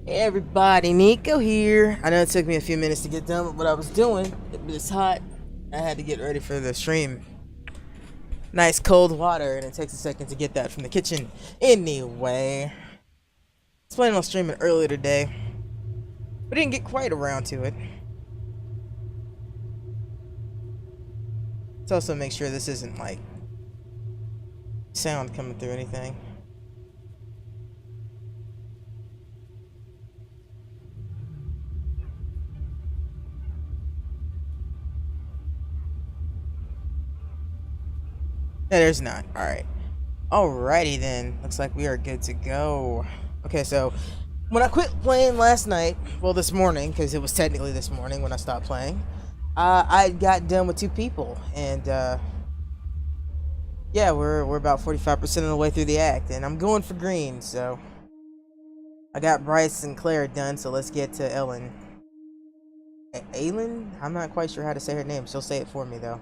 Hey everybody, Nico here. I know it took me a few minutes to get done with what I was doing, but it's hot. I had to get ready for the stream. Nice cold water, and it takes a second to get that from the kitchen. Anyway, I was planning on streaming earlier today, but didn't get quite around to it. Let's also make sure this isn't like sound coming through anything. Yeah, there's not. Alright. Alrighty then. Looks like we are good to go. Okay, so when I quit playing last night, well this morning, because it was technically this morning when I stopped playing, I got done with 2 people, and yeah, we're about 45% of the way through the act, and I'm going for green, so I got Bryce and Claire done, so let's get to Ellen. Aylin? I'm not quite sure how to say her name. She'll say it for me though.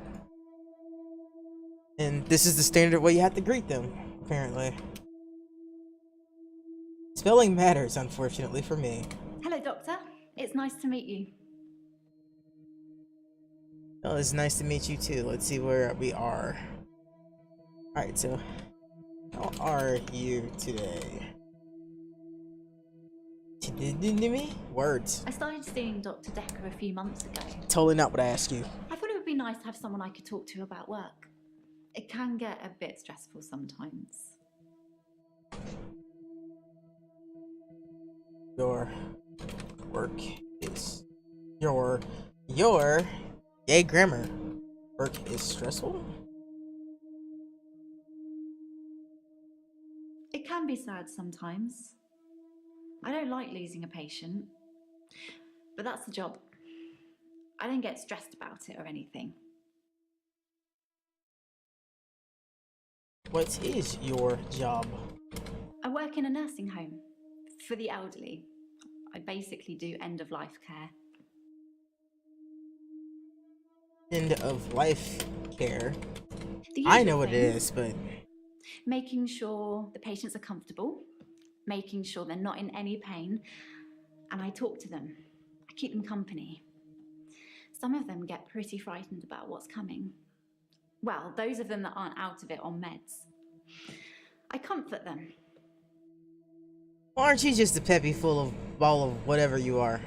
And this is the standard way you have to greet them, apparently. Spelling matters, unfortunately, for me. Hello, Doctor. It's nice to meet you. Well, it's nice to meet you too. Let's see where we are. Alright, so how are you today? Words. I started seeing Dr. Dekker a few months ago. Totally not what I asked you. I thought it would be nice to have someone I could talk to about work. It can get a bit stressful sometimes. Your work is your yay grammar. Work is stressful? It can be sad sometimes. I don't like losing a patient, but that's the job. I don't get stressed about it or anything. What is your job? I work in a nursing home for the elderly. I basically do end-of-life care. End of life care. The I usual know what it things. is, but Making sure the patients are comfortable, making sure they're not in any pain, and I talk to them. I keep them company. Some of them get pretty frightened about what's coming. Well, those of them that aren't out of it on meds. I comfort them. aren't you just a peppy full of ball of whatever you are?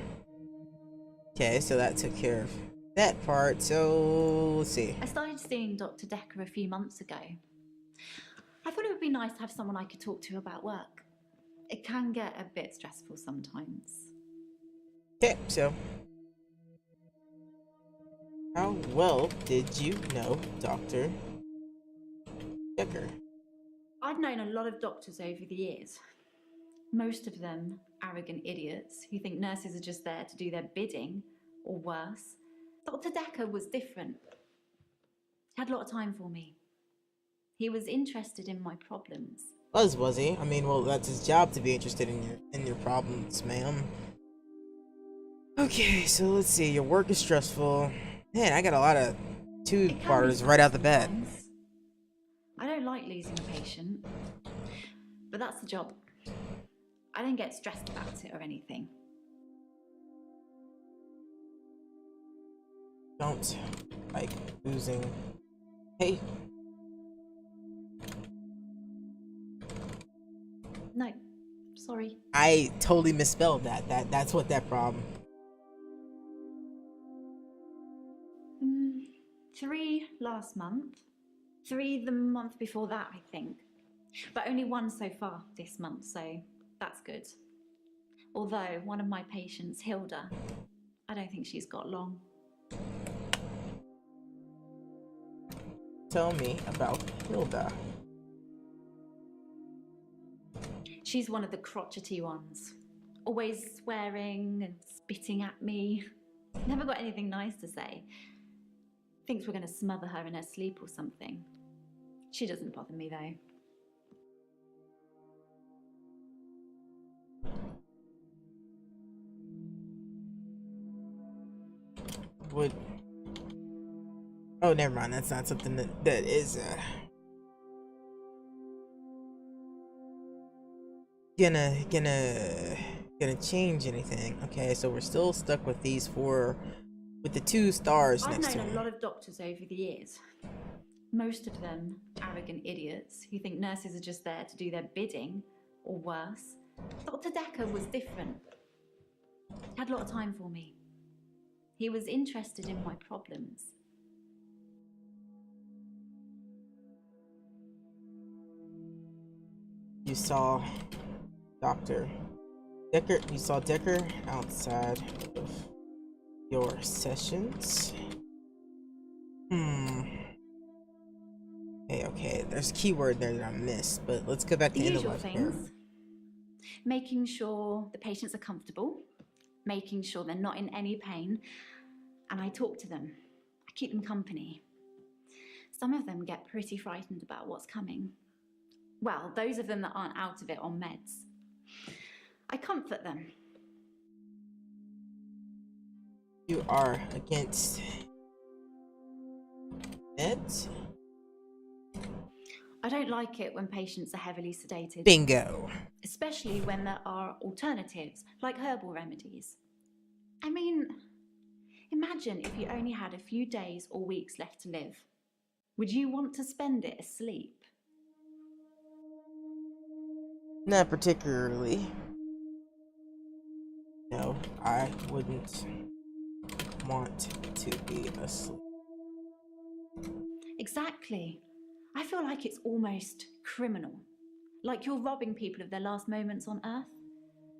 Okay, so that took care of that part. So let's see. I started seeing Dr. Dekker a few months ago. I thought it would be nice to have someone I could talk to about work. It can get a bit stressful sometimes. Okay, so how well did you know Dr. Dekker? I've known a lot of doctors over the years. Most of them arrogant idiots who think nurses are just there to do their bidding, or worse. Dr. Dekker was different. He had a lot of time for me. He was interested in my problems. Was he? I mean, well, that's his job to be interested in your problems, ma'am. Okay, so let's see. Your work is stressful. Man, I got a lot of two-parters right out the bat. I don't like losing a patient, but that's the job. I don't get stressed about it or anything. Don't like losing. Hey. No, sorry. I totally misspelled that. That's what that problem. 3 last month. 3 the month before that, I think. But only 1 so far this month, so that's good. Although one of my patients, Hilda, I don't think she's got long. Tell me about Hilda. She's one of the crotchety ones. Always swearing and spitting at me. Never got anything nice to say. Thinks we're going to smother her in her sleep or something. She doesn't bother me though. Would. Oh, never mind. That's not something that is gonna gonna change anything. Okay, so we're still stuck with these four, with the 2 stars I've next to known a them. lot of doctors over the years. Most of them arrogant idiots who think nurses are just there to do their bidding, or worse. Dr. Dekker was different. He had a lot of time for me. He was interested in my problems. You saw Dr. Dekker, you saw Dekker outside of your sessions. Okay, there's a keyword there that I missed, but let's go back to The end of usual life care. things. Making sure the patients are comfortable, making sure they're not in any pain, and I talk to them. I keep them company. Some of them get pretty frightened about what's coming. Well, those of them that aren't out of it on meds. I comfort them. You are against meds? I don't like it when patients are heavily sedated. Bingo. Especially when there are alternatives, like herbal remedies. I mean, imagine if you only had a few days or weeks left to live. Would you want to spend it asleep? Not particularly. No, I wouldn't want to be asleep. Exactly. I feel like it's almost criminal. Like you're robbing people of their last moments on Earth.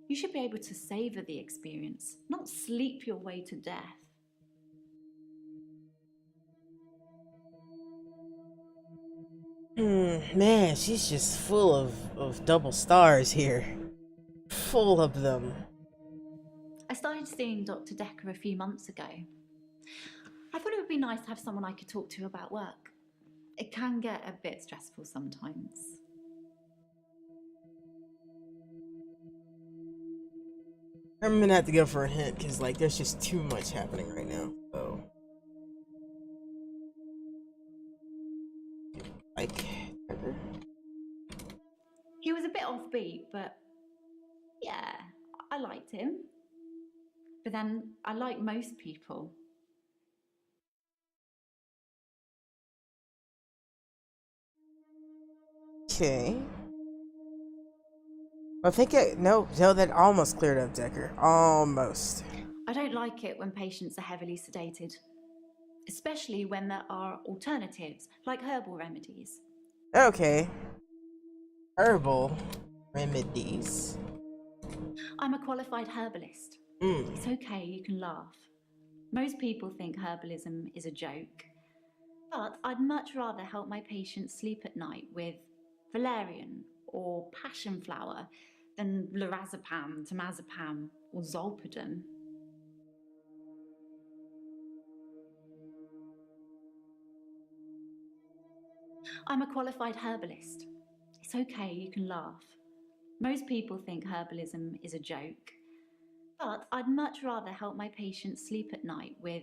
You should be able to savor the experience, not sleep your way to death. Man, she's just full of double stars here. Full of them. I started seeing Dr. Dekker a few months ago. I thought it would be nice to have someone I could talk to about work. It can get a bit stressful sometimes. I'm gonna have to go for a hint because like there's just too much happening right now. So like He was a bit offbeat, but yeah, I liked him. But then I like most people. okay. I think no, that almost cleared up Dekker. Almost. I don't like it when patients are heavily sedated, especially when there are alternatives, like herbal remedies. Okay. Herbal remedies. I'm a qualified herbalist. It's okay, you can laugh. Most people think herbalism is a joke. But I'd much rather help my patients sleep at night with valerian or passion flower than lorazepam, temazepam, or zolpidem. I'm a qualified herbalist. It's okay, you can laugh. Most people think herbalism is a joke. But I'd much rather help my patients sleep at night with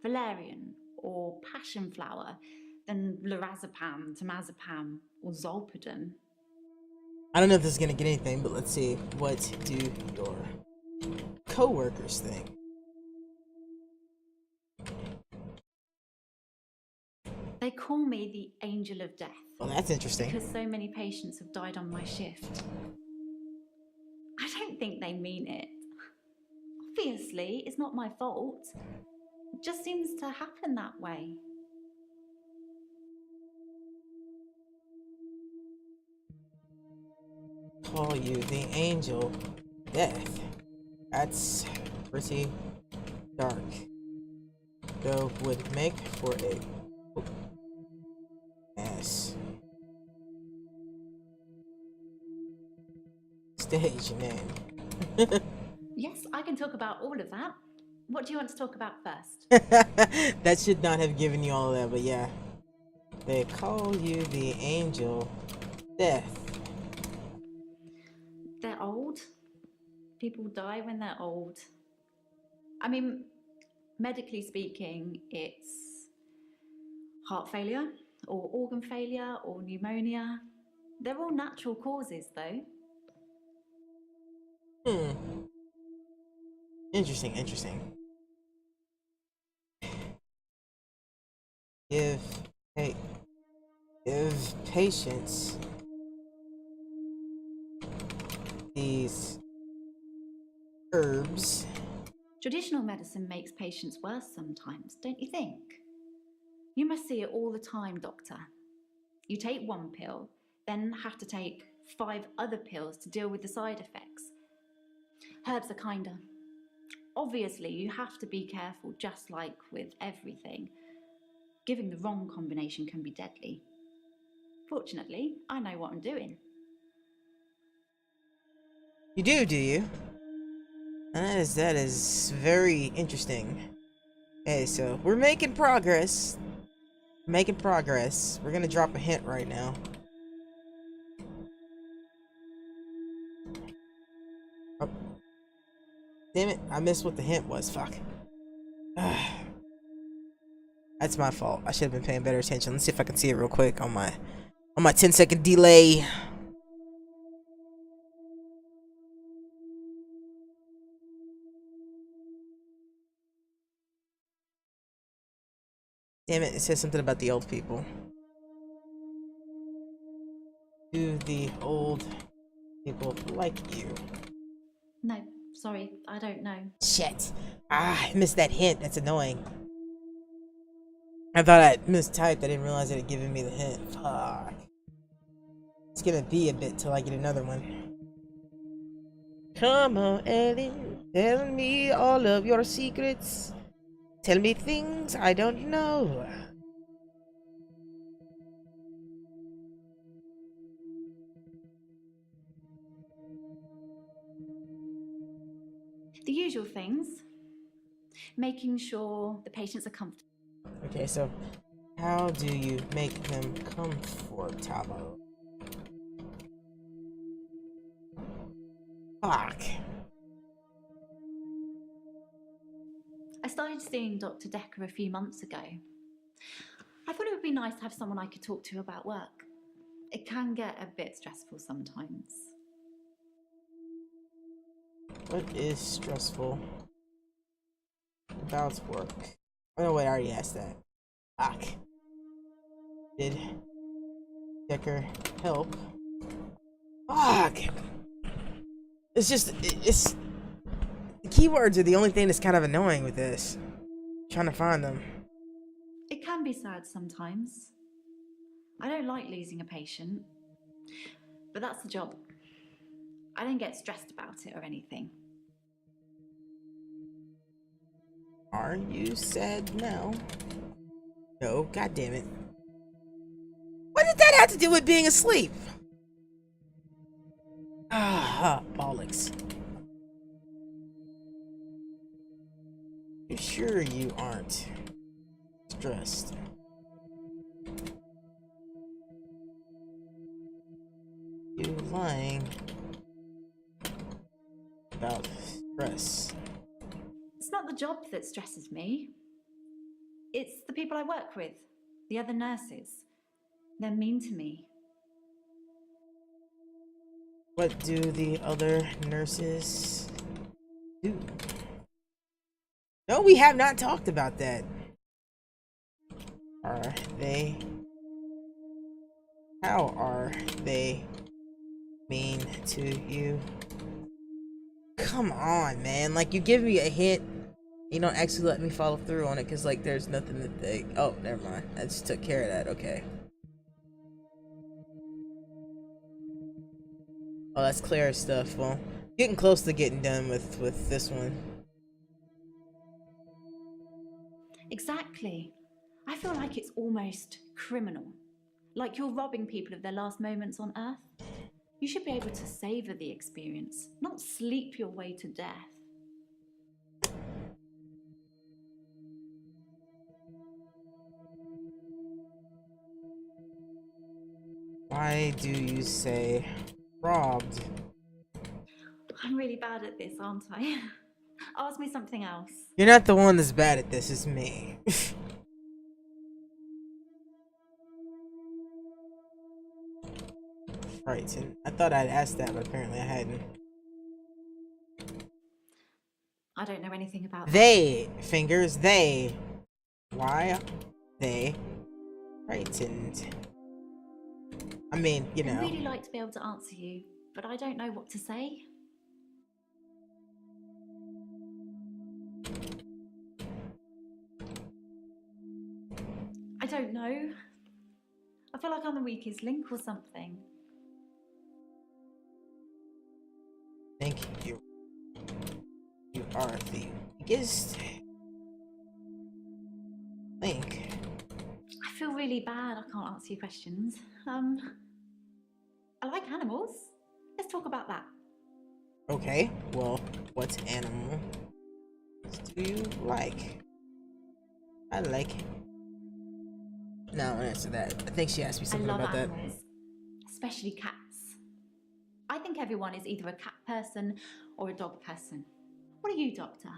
valerian or passion flower than lorazepam, temazepam, or zolpidem. I don't know if this is gonna get anything, but let's see. What do your co-workers think? They call me the angel of death. Well, that's interesting. Because so many patients have died on my shift. I don't think they mean it. Obviously, it's not my fault. It just seems to happen that way. Call you the angel death. That's pretty dark. Though would make for a ass stage name. Yes, I can talk about all of that. What do you want to talk about first? That should not have given you all of that, but yeah. They call you the angel death. They're old. People die when they're old. I mean, medically speaking, it's heart failure, or organ failure, or pneumonia. They're all natural causes, though. Interesting, interesting. Give, hey, give patients these herbs. Traditional medicine makes patients worse sometimes, don't you think? You must see it all the time, doctor. You take one pill, then have to take 5 other pills to deal with the side effects. Herbs are kinder. Obviously, you have to be careful, just like with everything. Giving the wrong combination can be deadly. Fortunately, I know what I'm doing. You do you? That is very interesting. Okay, so we're making progress. Making progress. We're gonna drop a hint right now. Oh. Damn it, I missed what the hint was. Fuck. That's my fault. I should have been paying better attention. Let's see if I can see it real quick on my 10-second delay. Damn it, it says something about the old people. Do the old people like you? No, sorry, I don't know. Shit. Ah, I missed that hint. That's annoying. I thought I mistyped. I didn't realize it had given me the hint. Fuck. It's gonna be a bit till I get another one. Come on, Ellie. Tell me all of your secrets. Tell me things I don't know. The usual things. Making sure the patients are comfortable. Okay, so how do you make them comfortable? Fuck. I started seeing Dr. Dekker a few months ago. I thought it would be nice to have someone I could talk to about work. It can get a bit stressful sometimes. What is stressful about work? Oh no, wait, I already asked that. Fuck. Did Dekker help? Fuck. It's the keywords are the only thing that's kind of annoying with this. Trying to find them. It can be sad sometimes. I don't like losing a patient, but that's the job. I don't get stressed about it or anything. Are you sad now? No, god damn it. What did that have to do with being asleep? Ah, bollocks. You sure you aren't stressed? You lying about stress. It's not the job that stresses me. It's the people I work with, the other nurses. They're mean to me. What do the other nurses do? No, we have not talked about that. Are they? How are they mean to you? Come on, man. Like, you give me a hint, you don't actually let me follow through on it because, like, there's nothing that they. Oh, never mind. I just took care of that. Okay. Oh, that's Claire's stuff. Well, getting close to getting done with this one. Exactly. I feel like it's almost criminal. Like you're robbing people of their last moments on Earth. You should be able to savor the experience, not sleep your way to death. Why do you say robbed? I'm really bad at this, aren't I? Ask me something else. You're not the one that's bad at this, it's me. Right, and I thought I'd asked that, but apparently I hadn't. I don't know anything about that. They, fingers, they. Why are they frightened? I mean, you know. I'd really like to be able to answer you, but I don't know what to say. I don't know. I feel like I'm the weakest link or something. Think you are the biggest link. I feel really bad I can't answer your questions. I like animals. Let's talk about that. Okay, well, what animal do you like? I like. No, I'll answer that. I think she asked me something I love about animals, especially cats. I think everyone is either a cat person or a dog person. What are you, Doctor?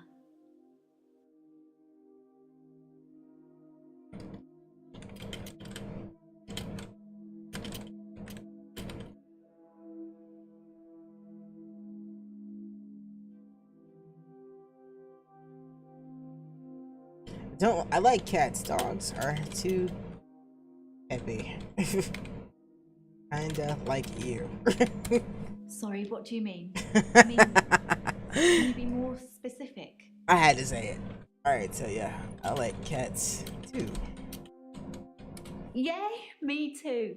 I like cats. Dogs are too heavy. Kinda like you. Sorry, what do you mean? I mean, can you be more specific? I had to say it. Alright, so yeah, I like cats too. Yay, me too.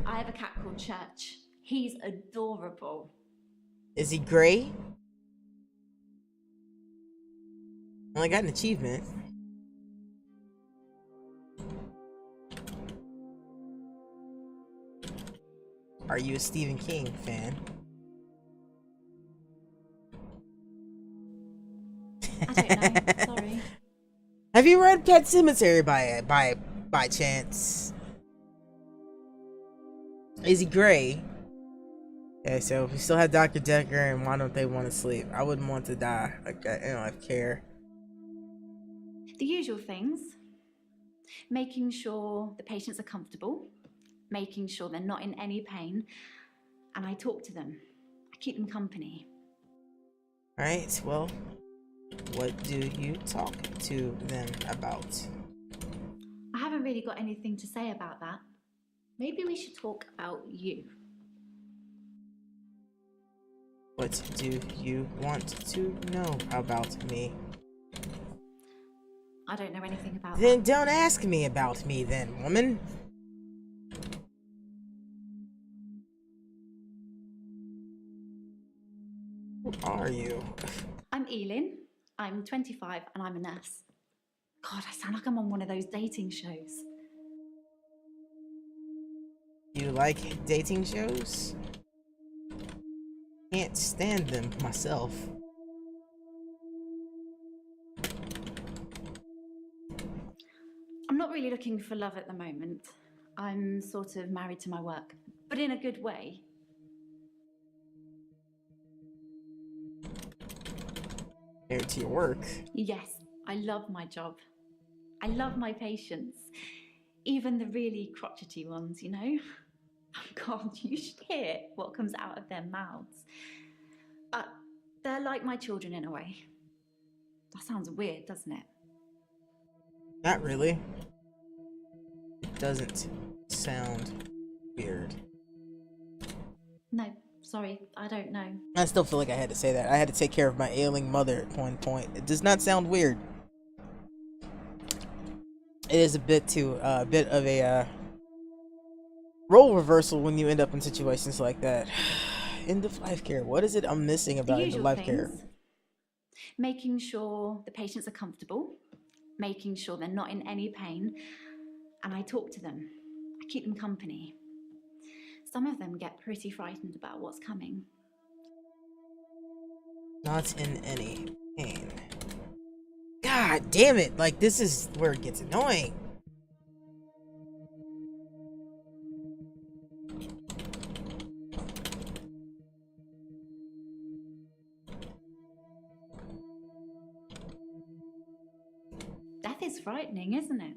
I have a cat called Church. He's adorable. Is he gray? Well, I got an achievement. Are you a Stephen King fan? I don't know, sorry. Have you read Pet Cemetery by chance? Is he gray? Okay, so we still have Dr. Dekker, and why don't they want to sleep? I wouldn't want to die. Like, I don't care. The usual things. Making sure the patients are comfortable, making sure they're not in any pain, and I talk to them. I keep them company. Alright, well, what do you talk to them about? I haven't really got anything to say about that. Maybe we should talk about you. What do you want to know about me? I don't know anything about Then that. don't ask me about me then, woman. Who are you? I'm Elin. I'm 25 and I'm a nurse. God, I sound like I'm on one of those dating shows. You like dating shows? Can't stand them myself. I'm not really looking for love at the moment. I'm sort of married to my work, but in a good way. Married to your work. Yes, I love my job. I love my patients. Even the really crotchety ones, you know? Oh God, you should hear what comes out of their mouths. They're like my children in a way. That sounds weird, doesn't it? Not really. It doesn't sound weird. No, sorry, I don't know. I still feel like I had to say that. I had to take care of my ailing mother at one point. It does not sound weird. It is a bit of a role reversal when you end up in situations like that. End of life care. What is it I'm missing The about end of usual life care? things. Making sure the patients are comfortable, making sure they're not in any pain, and I talk to them. I keep them company. Some of them get pretty frightened about what's coming. Not in any pain. God damn it! Like, this is where it gets annoying. Death is frightening, isn't it?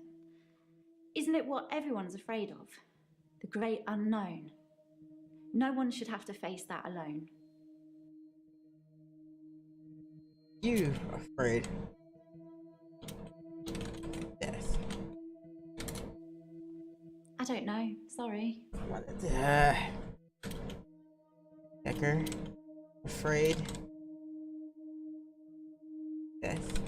Isn't it what everyone's afraid of? The great unknown. No one should have to face that alone. You afraid? Death. I don't know. Sorry. What? Dekker. Afraid? Death.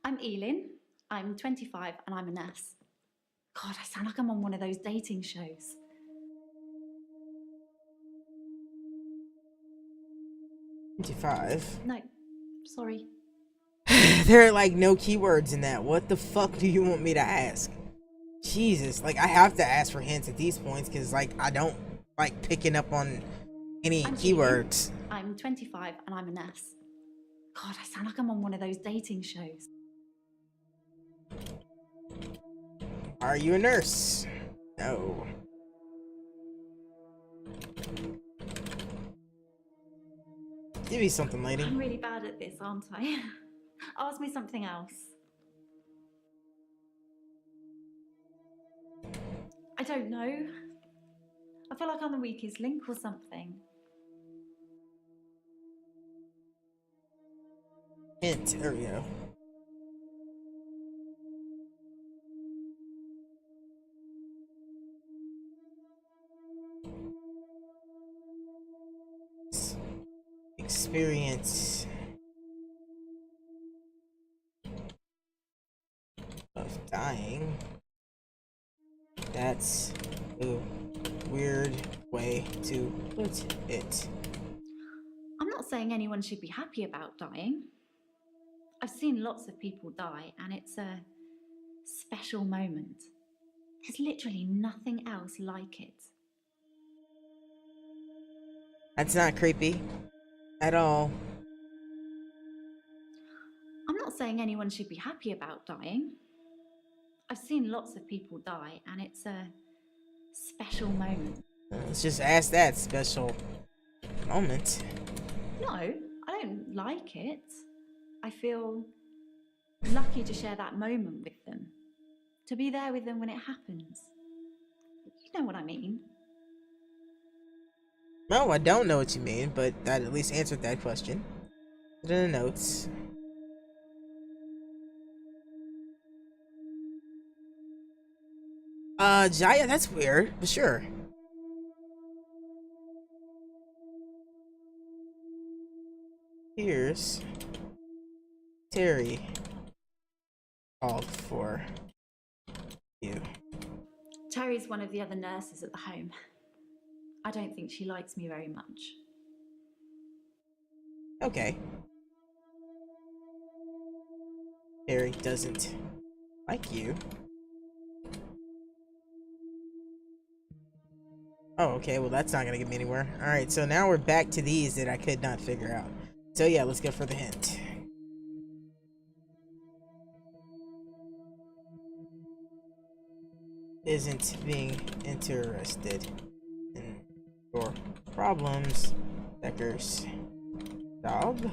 I'm Elin. I'm 25 and I'm a nurse. God, I sound like I'm on one of those dating shows. 25. No, sorry. There are like no keywords in that. What the fuck do you want me to ask? Jesus, like I have to ask for hints at these points because like I don't like picking up on any keywords. Elin. I'm 25 and I'm a nurse. God, I sound like I'm on one of those dating shows. Are you a nurse? No. Give me something, lady. I'm really bad at this, aren't I? Ask me something else. I don't know. I feel like I'm the weakest link or something. Hint. There we go. Experience of dying. That's a weird way to put it. I'm not saying anyone should be happy about dying. I've seen lots of people die, and it's a special moment. There's literally nothing else like it. That's not creepy at all. I'm not saying anyone should be happy about dying. I've seen lots of people die, and it's a special moment. Let's just ask that special moment. No, I don't like it. I feel lucky to share that moment with them, to be there with them when it happens. You know what I mean? No, I don't know what you mean, but that at least answered that question. Put in the notes. Jaya, that's weird, but sure. Here's Terry called for you. Terry's one of the other nurses at the home. I don't think she likes me very much. Okay. Terry doesn't like you. Oh, okay, well that's not gonna get me anywhere. Alright, so now we're back to these that I could not figure out. So yeah, let's go for the hint. Isn't being interested in your problems, Dekker's dog?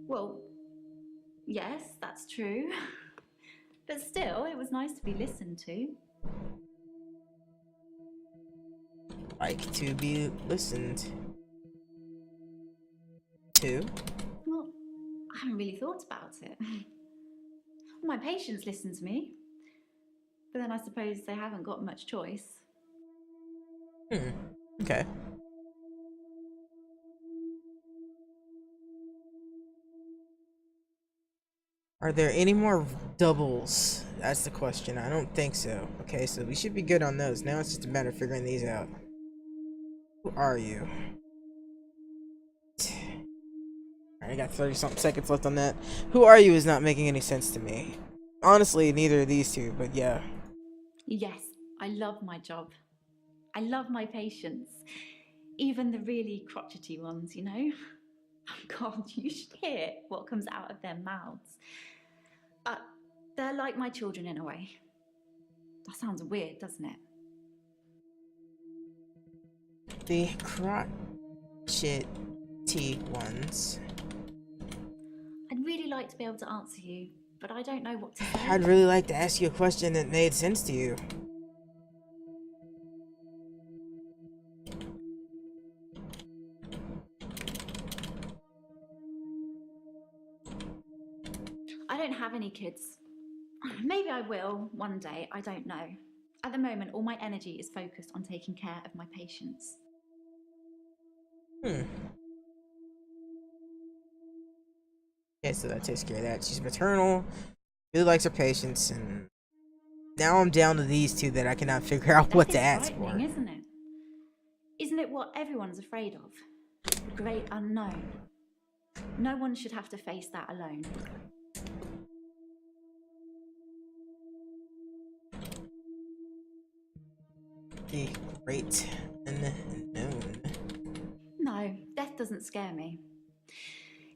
Well, yes, that's true. But still, it was nice to be listened to. Like to be listened to? Well, I haven't really thought about it. My patients listen to me, but then I suppose they haven't got much choice. Okay. Are there any more doubles? That's the question. I don't think so. Okay, so we should be good on those. Now it's just a matter of figuring these out. Who are you? Alright, I got 30-something seconds left on that. Who are you is not making any sense to me. Honestly, neither of these two, but yeah. Yes, I love my job. I love my patients. Even the really crotchety ones, you know? Oh God, you should hear what comes out of their mouths. But they're like my children in a way. That sounds weird, doesn't it? The crotchety ones. I'd really like to be able to answer you, but I don't know what to say. I'd really like to ask you a question that made sense to you. I don't have any kids. Maybe I will one day, I don't know. At the moment, all my energy is focused on taking care of my patients. Okay, so that takes care of that. She's maternal, really likes her patients, and now I'm down to these two that I cannot figure out what to ask for. That is frightening, isn't it? Isn't it what everyone's afraid of? The great unknown. No one should have to face that alone. The great unknown. No, death doesn't scare me.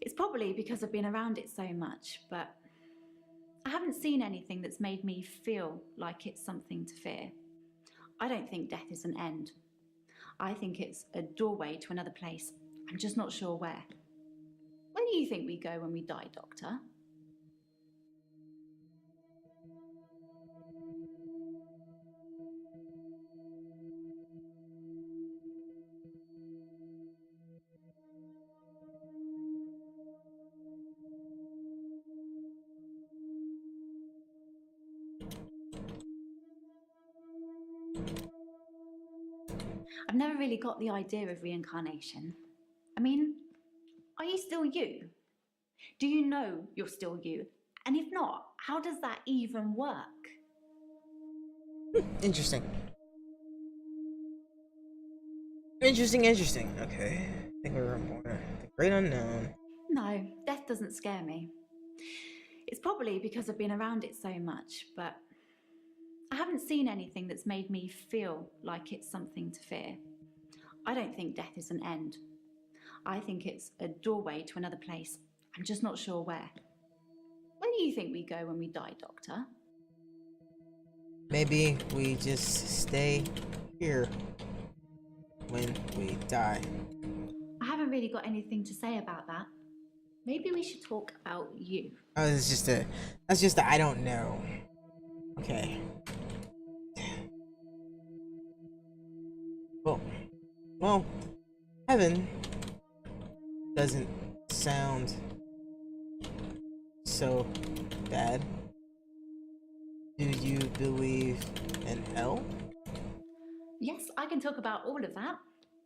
It's probably because I've been around it so much, but I haven't seen anything that's made me feel like it's something to fear. I don't think death is an end. I think it's a doorway to another place. I'm just not sure where. Where do you think we go when we die, Doctor? I've never really got the idea of reincarnation. I mean, are you still you? Do you know you're still you? And if not, how does that even work? Interesting. Interesting. Okay. I think we're more the great unknown. No, death doesn't scare me. It's probably because I've been around it so much, but I haven't seen anything that's made me feel like it's something to fear. I don't think death is an end. I think it's a doorway to another place. I'm just not sure where. Where do you think we go when we die, Doctor? Maybe we just stay here when we die. I haven't really got anything to say about that. Maybe we should talk about you. Oh, that's just a I don't know. Okay. Well, heaven doesn't sound so bad. Do you believe in hell? Yes, I can talk about all of that.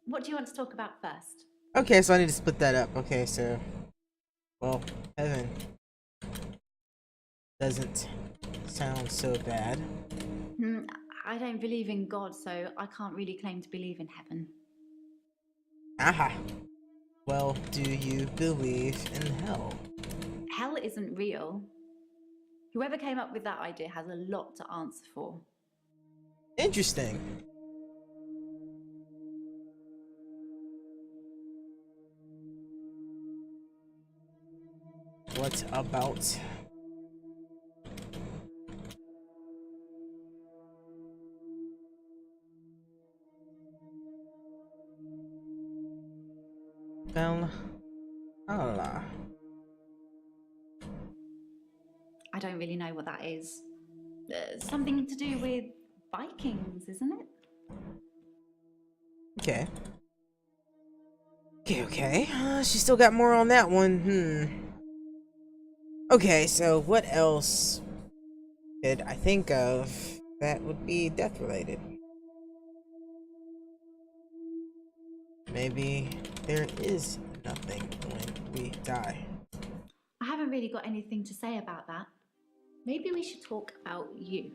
What do you want to talk about first? Okay, so I need to split that up. Okay, so, well, heaven doesn't sound so bad. I don't believe in God, so I can't really claim to believe in heaven. Aha. Well, do you believe in hell? Hell isn't real. Whoever came up with that idea has a lot to answer for. Interesting. What about? Allah. I don't really know what that is. Something to do with Vikings, isn't it? Okay. Okay. She still got more on that one. Okay, so what else could I think of that would be death related? Maybe there is nothing when we die. I haven't really got anything to say about that. Maybe we should talk about you.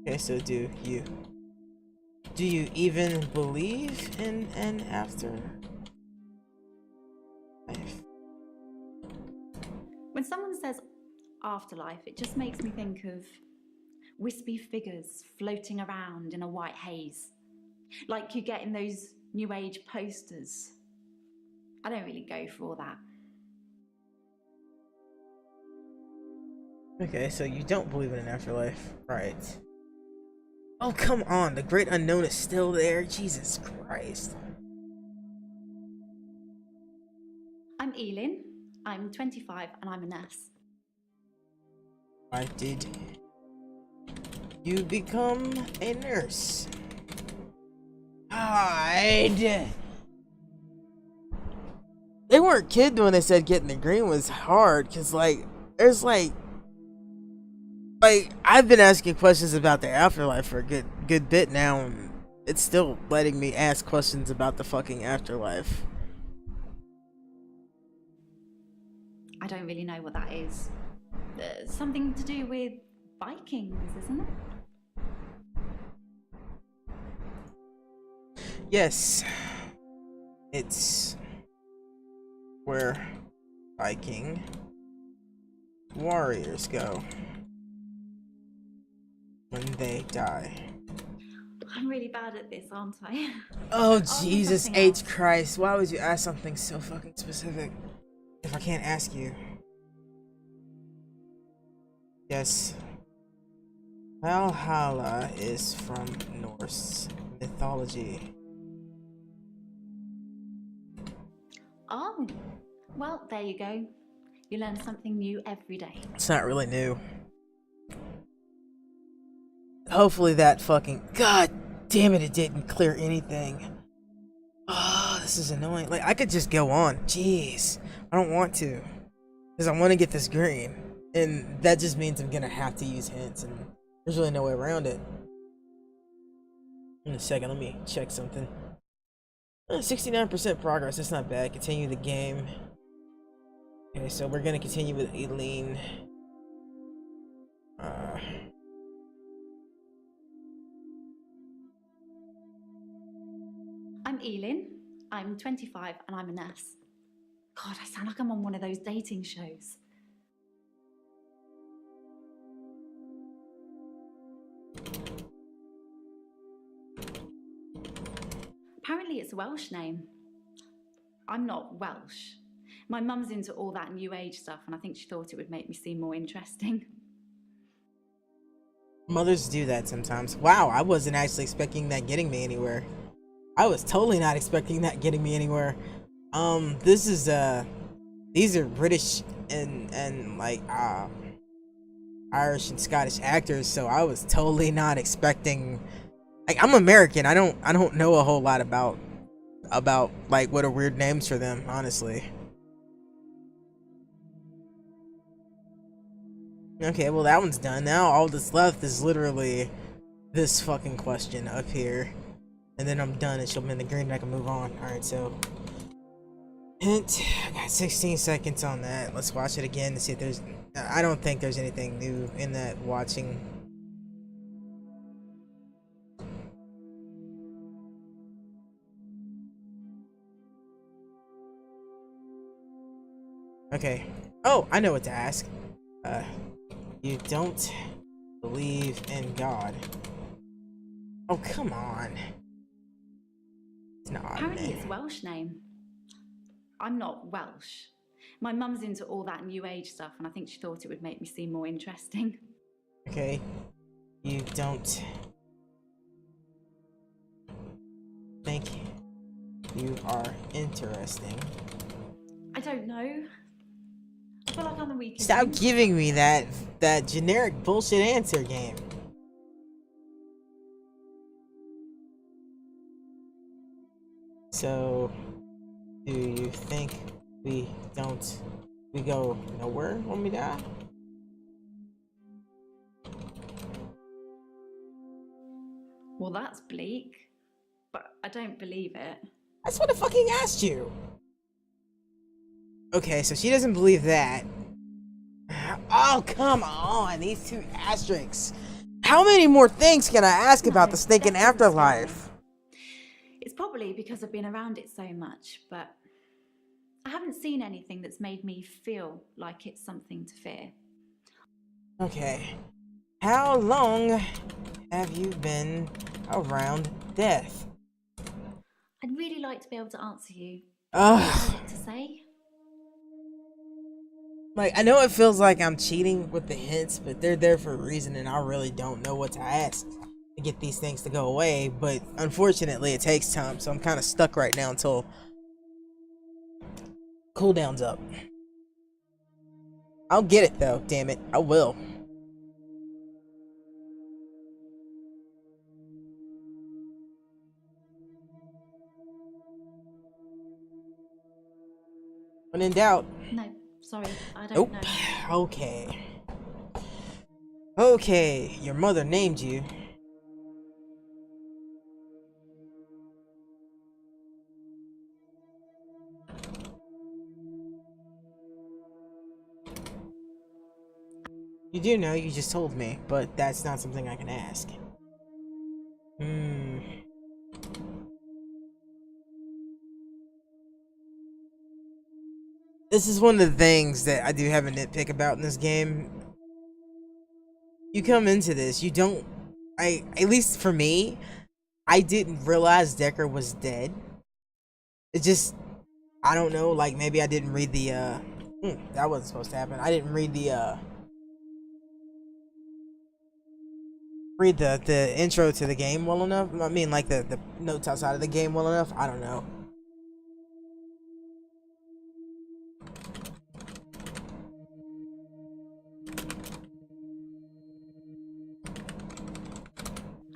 Okay, so do you even believe in an afterlife? When someone says afterlife, it just makes me think of wispy figures floating around in a white haze, like you get in those New Age posters. I don't really go for all that. Okay, so you don't believe in an afterlife, right? Oh, come on. The great unknown is still there. Jesus Christ. I'm Elin. I'm 25 and I'm a nurse. Why did you become a nurse? Hide. They weren't kidding when they said getting the green was hard, because, like, there's, like, I've been asking questions about the afterlife for a good bit now, and it's still letting me ask questions about the fucking afterlife. I don't really know what that is. Something to do with Vikings, isn't it? Yes. It's where Viking warriors go when they die. I'm really bad at this, aren't I? Oh, Ask me Jesus something H. else. Christ. Why would you ask something so fucking specific if I can't ask you? Yes. Valhalla is from Norse mythology. Oh, well, there you go. You learn something new every day. It's not really new. Hopefully that fucking... God damn it, it didn't clear anything. Oh, this is annoying. Like, I could just go on. Jeez. I don't want to. Because I want to get this green. And that just means I'm going to have to use hints. And there's really no way around it. In a second, let me check something. 69% progress. That's not bad. Continue the game. Okay, so we're going to continue with Aileen. I'm Elin. I'm 25 and I'm a nurse. God, I sound like I'm on one of those dating shows. Apparently it's a Welsh name. I'm not Welsh. My mum's into all that new age stuff and I think she thought it would make me seem more interesting. Mothers do that sometimes. Wow, I wasn't actually expecting that getting me anywhere. I was totally not expecting that getting me anywhere. This is these are British and like Irish and Scottish actors, so I was totally not expecting. Like, I'm American. I don't know a whole lot about like what are weird names for them, honestly. Okay, well that one's done. Now all that's left is literally this fucking question up here. And then I'm done and she'll be in the green and I can move on. Alright, so hint. I got 16 seconds on that. Let's watch it again to see if there's... I don't think there's anything new in that watching. Okay. Oh, I know what to ask. You don't believe in God. Oh, come on. It's not Apparently me. it's a Welsh name. I'm not Welsh. My mum's into all that new age stuff and I think she thought it would make me seem more interesting. Okay. You don't think you are interesting. I don't know. I feel like I'm the weakest. Stop link. giving me that generic bullshit answer game. So, do you think we go nowhere when we die? Well, that's bleak, but I don't believe it. That's what I fucking asked you. Okay, so she doesn't believe that. Oh, come on, these two asterisks. How many more things can I ask about the stinking Death doesn't scare me. afterlife? It's probably because I've been around it so much, but I haven't seen anything that's made me feel like it's something to fear. Okay. How long have you been around death? I'd really like to be able to answer you. Ugh. What to say? Like, I know it feels like I'm cheating with the hints, but they're there for a reason, and I really don't know what to ask. to get these things to go away, but unfortunately it takes time, so I'm kind of stuck right now until cooldown's up. I'll get it though, damn it, I will. When in doubt. No, sorry, I don't Nope. know. Okay. Okay, your mother named you. You do know, you just told me, but that's not something I can ask. This is one of the things that I do have a nitpick about in this game. You come into this, you don't... at least for me, I didn't realize Dekker was dead. It just... I don't know, like, maybe I didn't read the, that wasn't supposed to happen. I didn't read the, the intro to the game well enough. I mean, like, the notes outside of the game well enough. I don't know.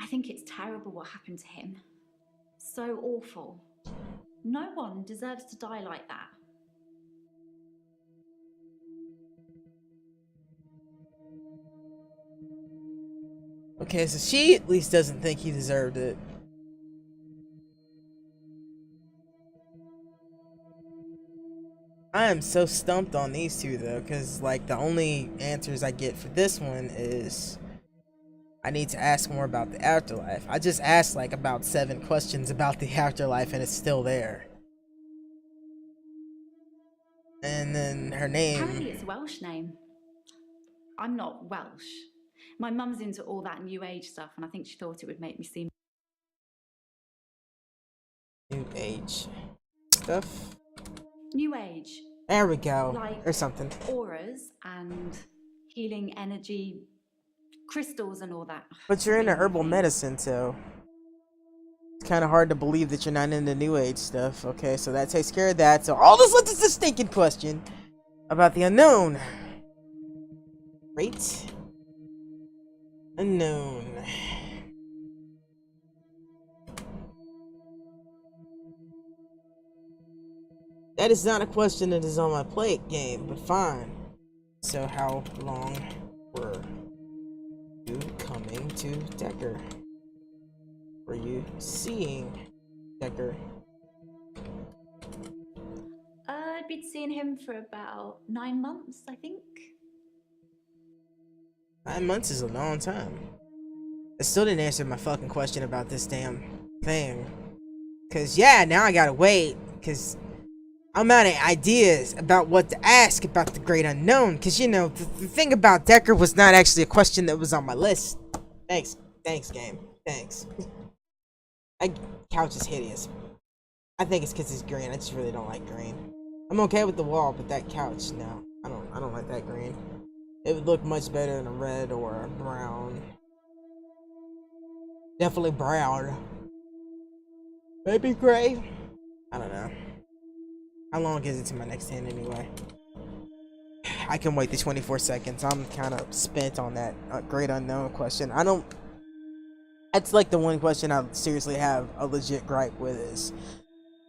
I think it's terrible what happened to him. So awful. No one deserves to die like that. Okay, so she at least doesn't think he deserved it. I am so stumped on these two though, because like the only answers I get for this one is I need to ask more about the afterlife. I just asked like about 7 questions about the afterlife and it's still there. And then her name... Apparently it's a Welsh name. I'm not Welsh. My mum's into all that New Age stuff, and I think she thought it would make me seem... New Age stuff? New Age. There we go. Like or something. Auras and healing energy, crystals and all that. But you're into herbal medicine, so... It's kind of hard to believe that you're not into New Age stuff. Okay, so that takes care of that. So all this left is a stinking question about the unknown. Great. Unknown. That is not a question that is on my plate, game, but fine. So how long were you coming to Dekker? Were you seeing Dekker? I'd been seeing him for about 9 months, I think. 9 months is a long time. I still didn't answer my fucking question about this damn thing. Cause yeah, now I gotta wait. Cause I'm out of ideas about what to ask about the great unknown. Cause you know, the thing about Dekker was not actually a question that was on my list. Thanks game. Thanks. That couch is hideous. I think it's cause it's green. I just really don't like green. I'm okay with the wall, but that couch, no. I don't like that green. It would look much better than a red or a brown. Definitely brown. Maybe gray. I don't know. How long is it to my next hand anyway? I can wait the 24 seconds. I'm kind of spent on that great unknown question. I don't... That's like the one question I seriously have a legit gripe with is...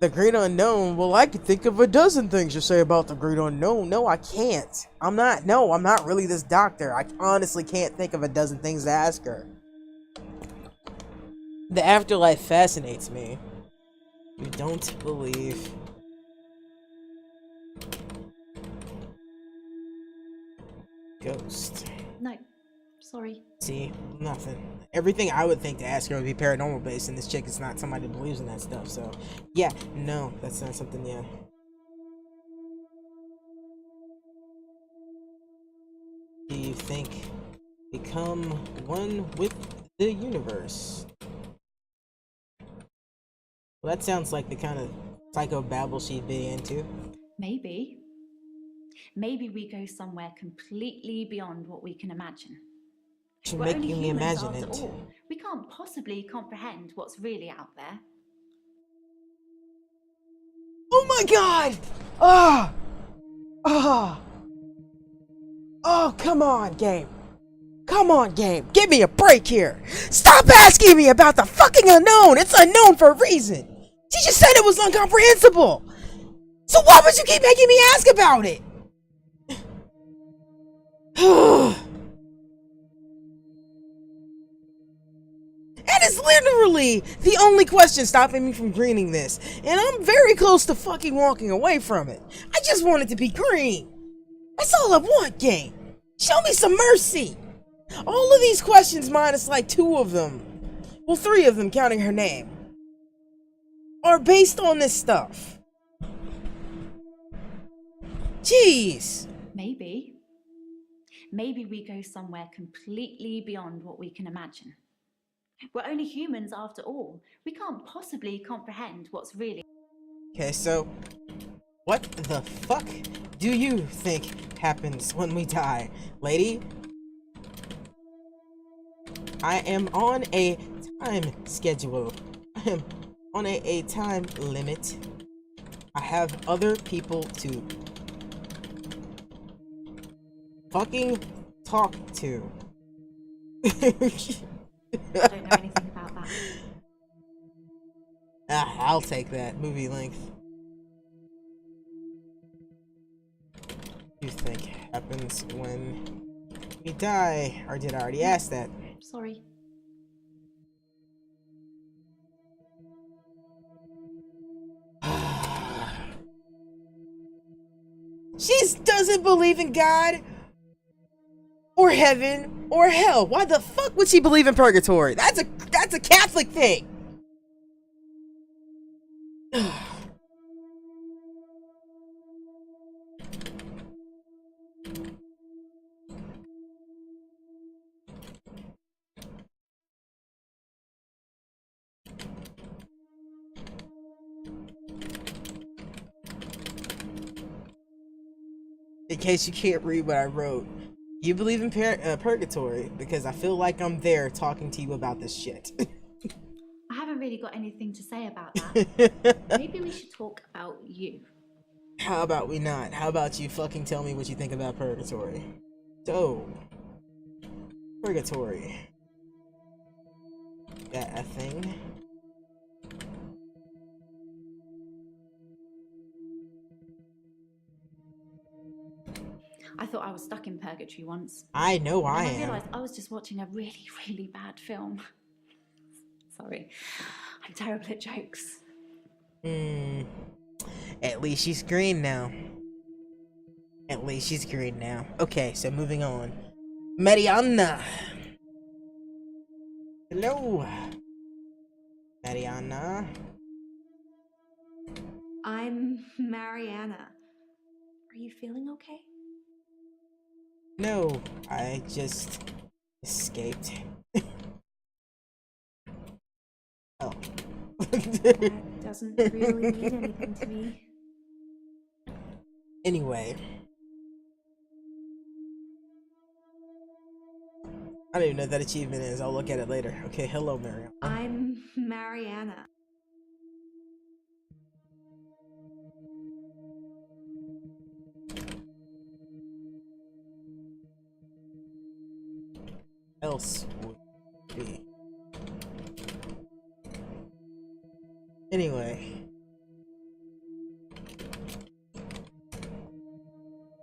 The great unknown, well, I could think of a dozen things to say about the great unknown. No, I can't. I'm not really this doctor. I honestly can't think of a dozen things to ask her. The afterlife fascinates me. You don't believe. Ghost. No, sorry. See, nothing. Everything I would think to ask her would be paranormal based, and this chick is not somebody that believes in that stuff, so yeah, no, that's not something, yeah. Do you think become one with the universe? Well, that sounds like the kind of psychobabble she'd be into. Maybe we go somewhere completely beyond what we can imagine. You're We're only making me humans imagine after it. all. We can't possibly comprehend what's really out there. Oh my god! Ah! Ah! Oh, come on, game. Come on, game. Give me a break here. Stop asking me about the fucking unknown. It's unknown for a reason. She just said it was incomprehensible. So why would you keep making me ask about it? And it's literally the only question stopping me from greening this. And I'm very close to fucking walking away from it. I just want it to be green. That's all I want, game. Show me some mercy. All of these questions, minus like 2 of them, well, 3 of them counting her name, are based on this stuff. Jeez. Maybe. Maybe we go somewhere completely beyond what we can imagine. We're only humans after all. We can't possibly comprehend what's really. Okay, so what the fuck do you think happens when we die, lady? I am on a time schedule. I am on a time limit. I have other people to fucking talk to. I don't know anything about that. I'll take that. Movie length. What do you think happens when we die? Or did I already ask that? Sorry. She doesn't believe in God or heaven or hell. Why the fuck would she believe in purgatory? That's a Catholic thing. In case you can't read what I wrote, you believe in purgatory because I feel like I'm there talking to you about this shit. I haven't really got anything to say about that. Maybe we should talk about you. How about we not? How about you fucking tell me what you think about purgatory? So, purgatory. That a thing? I thought I was stuck in purgatory once. I know I And am. I realised I was just watching a really, really bad film. Sorry. I'm terrible at jokes. At least she's green now. At least she's green now. Okay, so moving on. Mariana. Hello. Mariana. I'm Mariana. Are you feeling okay? No, I just escaped. Oh. That doesn't really mean anything to me. Anyway. I don't even know what that achievement is. I'll look at it later. Okay, hello, Mariana. I'm Mariana. Else would be. Anyway.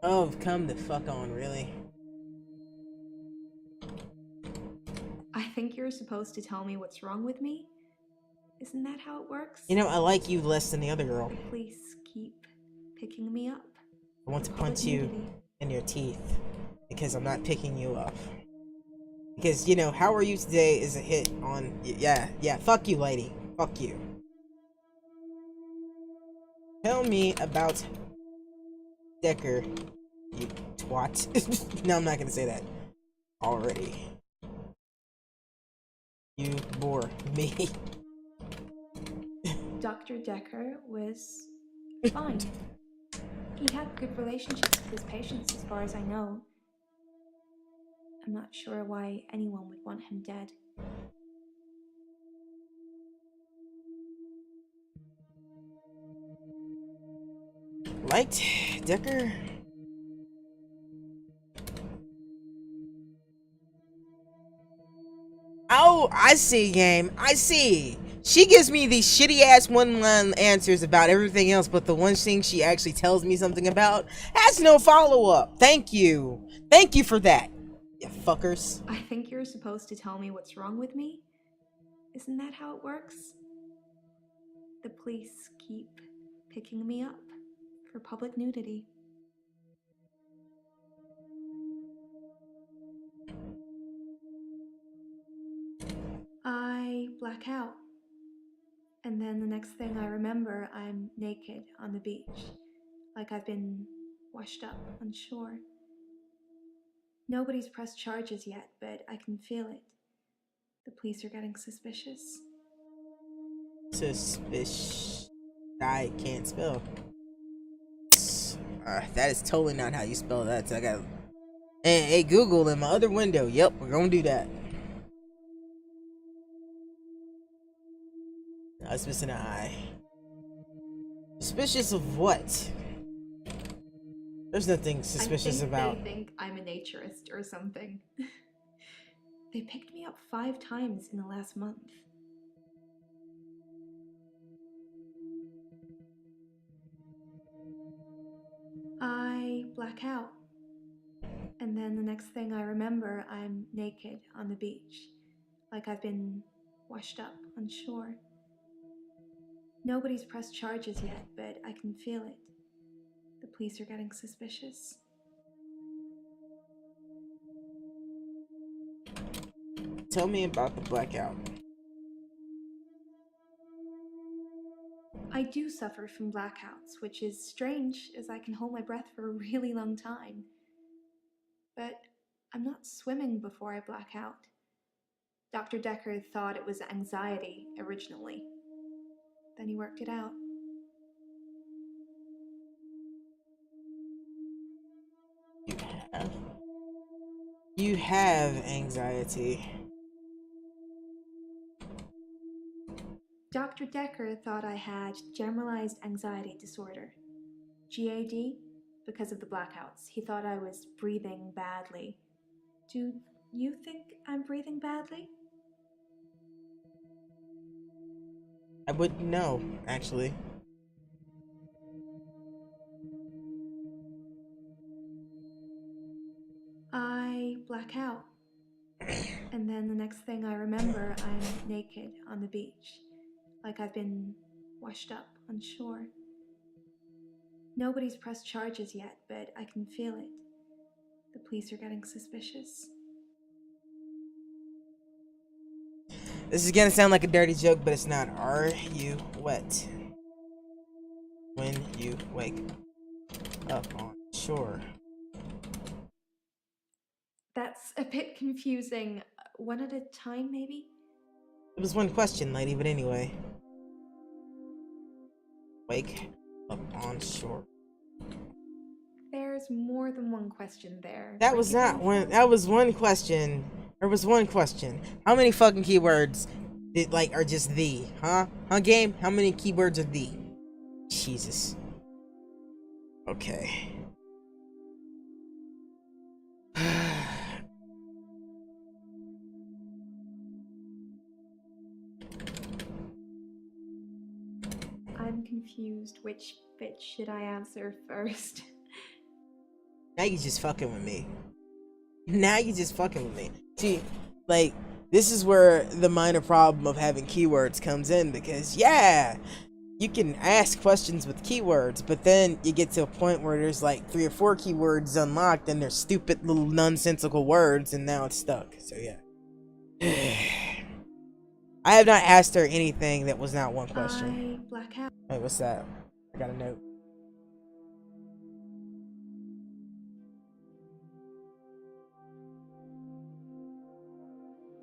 Oh, come the fuck on, really? I think you're supposed to tell me what's wrong with me. Isn't that how it works? You know, I like you less than the other girl. Please keep picking me up. I want to punch you in your teeth because I'm not picking you up. Because, you know, how are you today is a hit on... Yeah, fuck you, lady. Fuck you. Tell me about Dekker, you twat. No, I'm not gonna say that. Already. You bore me. Dr. Dekker was fine. He had good relationships with his patients as far as I know. I'm not sure why anyone would want him dead. Liked Dekker? Oh, I see, game. I see. She gives me these shitty ass one-line answers about everything else, but the one thing she actually tells me something about has no follow-up. Thank you. Thank you for that, you fuckers. I think you're supposed to tell me what's wrong with me? Isn't that how it works? The police keep picking me up for public nudity. I black out. And then the next thing I remember, I'm naked on the beach, like I've been washed up on shore. Nobody's pressed charges yet, but I can feel it. The police are getting suspicious. Suspicious. I can't spell. That is totally not how you spell that. So I got. Hey, Google in my other window. Yep, we're gonna do that. I was missing an I. Suspicious of what? There's nothing suspicious about. They think I'm a naturist or something. They picked me up 5 times in the last month. I black out. And then the next thing I remember, I'm naked on the beach, like I've been washed up on shore. Nobody's pressed charges yet, but I can feel it. The police are getting suspicious. Tell me about the blackout. I do suffer from blackouts, which is strange as I can hold my breath for a really long time. But I'm not swimming before I black out. Dr. Dekker thought it was anxiety originally. Then he worked it out. You have anxiety. Dr. Dekker thought I had generalized anxiety disorder. GAD, because of the blackouts. He thought I was breathing badly. Do you think I'm breathing badly? I wouldn't know, actually. I black out. And then the next thing I remember, I'm naked on the beach, like I've been washed up on shore. Nobody's pressed charges yet, but I can feel it. The police are getting suspicious. This is gonna sound like a dirty joke, but it's not. Are you wet when you wake up on shore? That's a bit confusing. One at a time, maybe? It was one question, lady, but anyway. Wake up on shore. There's more than one question there. That was not one. That was one question. There was one question. How many fucking keywords are just the? Huh? Huh, game? How many keywords are the? Jesus. Okay. I'm confused. Which bit should I answer first? Now you just fucking with me. Now you just fucking with me. See, like, this is where the minor problem of having keywords comes in, because, yeah, you can ask questions with keywords, but then you get to a point where there's like 3 or 4 keywords unlocked, and they're stupid little nonsensical words, and now it's stuck. So, yeah. I have not asked her anything that was not one question. I black out. Wait, what's that? I got a note.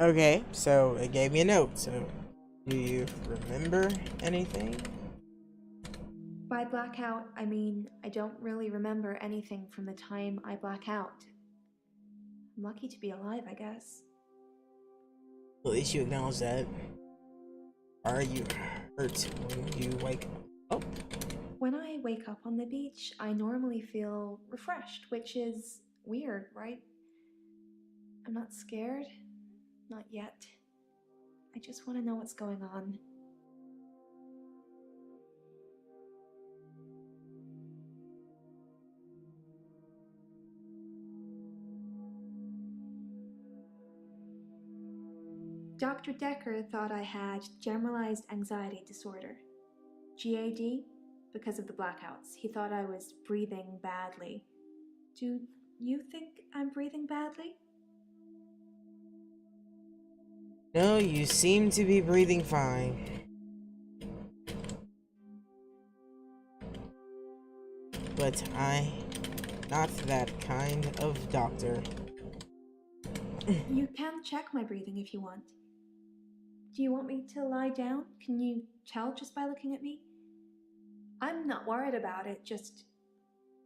Okay, so it gave me a note. So, do you remember anything? By blackout, I mean I don't really remember anything from the time I black out. I'm lucky to be alive, I guess. At least you acknowledge that. Are you hurt when you wake up? When I wake up on the beach, I normally feel refreshed, which is weird, right? I'm not scared. Not yet. I just want to know what's going on. Dr. Dekker thought I had generalized anxiety disorder. GAD? Because of the blackouts. He thought I was breathing badly. Do you think I'm breathing badly? No, you seem to be breathing fine. But I'm not that kind of doctor. You can check my breathing if you want. Do you want me to lie down? Can you tell just by looking at me? I'm not worried about it, just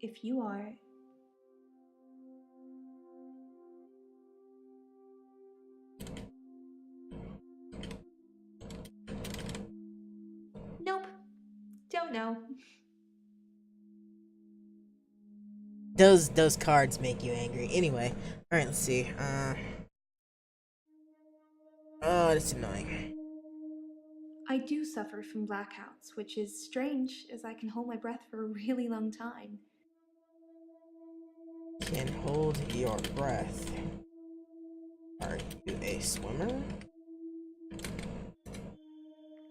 if you are. Nope. Don't know. Those cards make you angry. Anyway, alright, let's see. Oh, that's annoying. I do suffer from blackouts, which is strange as I can hold my breath for a really long time. Can hold your breath. Are you a swimmer?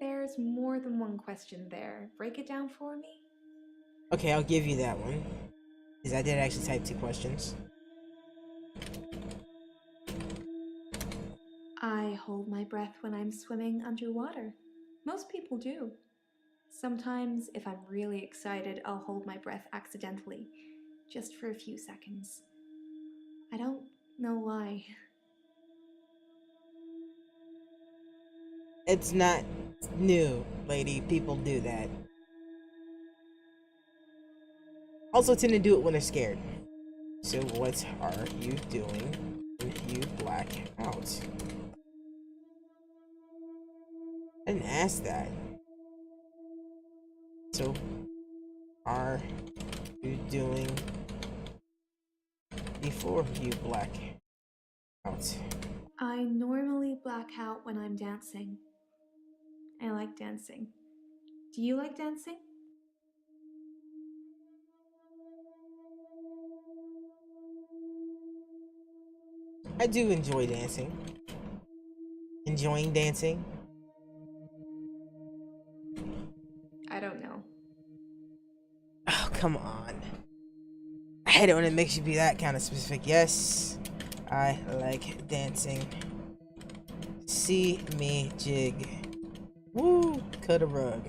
There's more than one question there. Break it down for me? Okay, I'll give you that one. Because I did actually type 2 questions. I hold my breath when I'm swimming underwater. Most people do. Sometimes, if I'm really excited, I'll hold my breath accidentally, just for a few seconds. I don't know why. It's not new, lady. People do that. Also tend to do it when they're scared. So what are you doing when you black out? I didn't ask that. So are you doing before you black out? I normally black out when I'm dancing. I like dancing. Do you like dancing? I do enjoy dancing. Enjoying dancing. I don't know. Oh, come on. I hate it when it makes you be that kind of specific. Yes, I like dancing. See me jig. Woo, cut a rug.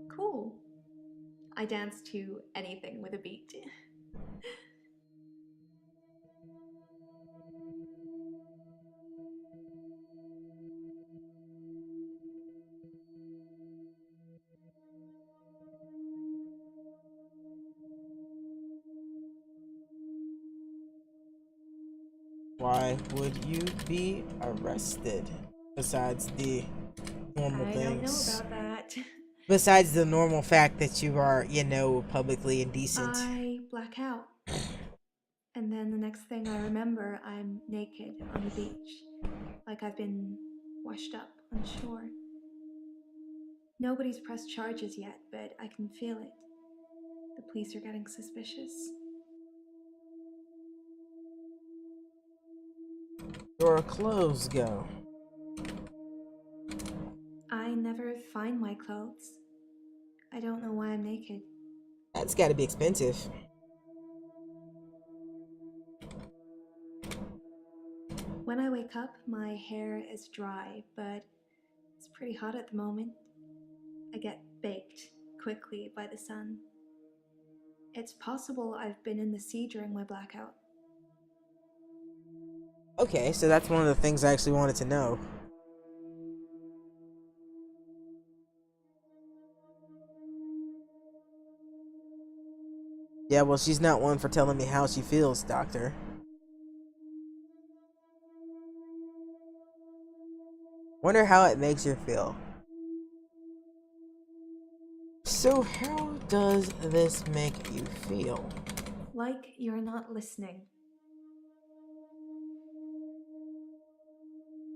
Cool. I dance to anything with a beat. Why would you be arrested? Besides the normal I don't know things. about that. Besides the normal fact that you are, you know, publicly indecent. I black out. And then the next thing I remember, I'm naked on the beach, like I've been washed up on shore. Nobody's pressed charges yet, but I can feel it. The police are getting suspicious. Your clothes go. I never find my clothes. I don't know why I'm naked. That's gotta be expensive. When I wake up, my hair is dry, but it's pretty hot at the moment. I get baked quickly by the sun. It's possible I've been in the sea during my blackout. Okay, so that's one of the things I actually wanted to know. Yeah, well, she's not one for telling me how she feels, doctor. Wonder how it makes her feel. So how does this make you feel? Like you're not listening.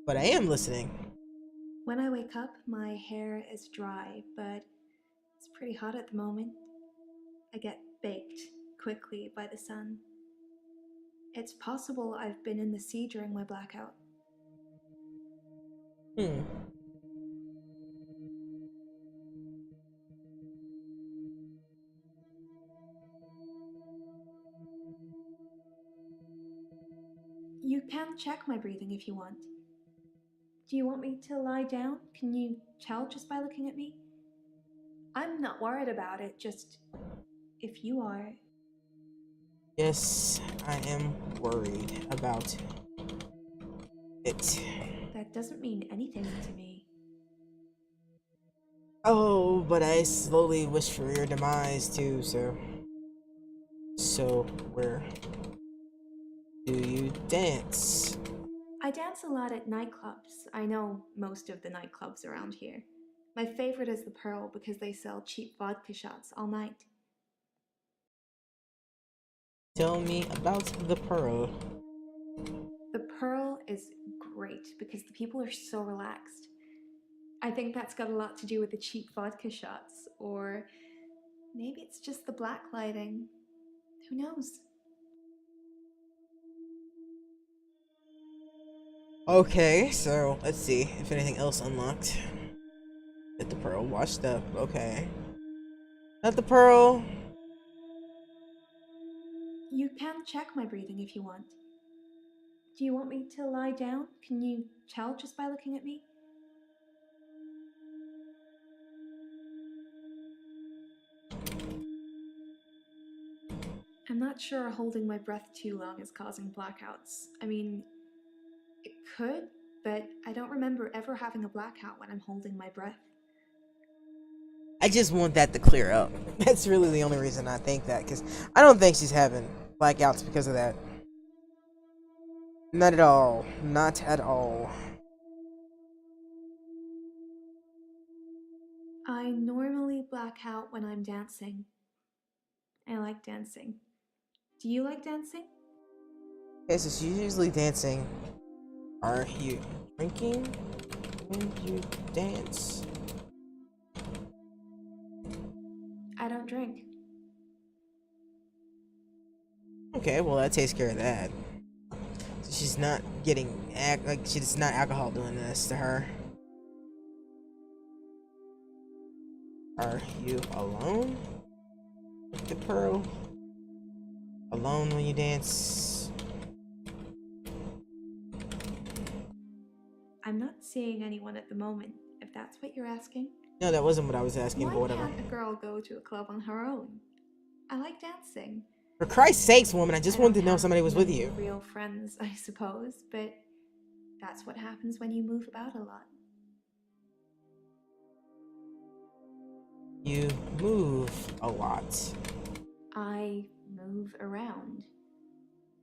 But I am listening. When I wake up, my hair is dry, but it's pretty hot at the moment. I get baked quickly by the sun. It's possible I've been in the sea during my blackout. Hmm. You can check my breathing if you want. Do you want me to lie down? Can you tell just by looking at me? I'm not worried about it, just if you are. Yes, I am worried about it. That doesn't mean anything to me. Oh, but I slowly wish for your demise too, so... So, where do you dance? I dance a lot at nightclubs. I know most of the nightclubs around here. My favorite is the Pearl because they sell cheap vodka shots all night. Tell me about the Pearl. The Pearl is great because the people are so relaxed. I think that's got a lot to do with the cheap vodka shots, or maybe it's just the black lighting. Who knows? Okay, so let's see if anything else unlocked. Get the Pearl washed up, okay. Not the Pearl. You can check my breathing if you want. Do you want me to lie down? Can you tell just by looking at me? I'm not sure holding my breath too long is causing blackouts. I mean, it could, but I don't remember ever having a blackout when I'm holding my breath. I just want that to clear up. That's really the only reason I think that, because I don't think she's having blackouts because of that. Not at all. Not at all. I normally black out when I'm dancing. I like dancing. Do you like dancing? Okay, so she's usually dancing. Are you drinking when you dance? I don't drink. Okay, well that takes care of that. So she's not getting like she's not alcohol doing this to her. Are you alone with the Pearl? Alone when you dance? I'm not seeing anyone at the moment, if that's what you're asking. No, that wasn't what I was asking, Why but whatever. can't a girl go to a club on her own? I like dancing. For Christ's sakes, woman, I just I wanted don't to know if have somebody was with many you. real friends, I suppose, but that's what happens when you move about a lot. You move a lot. I move around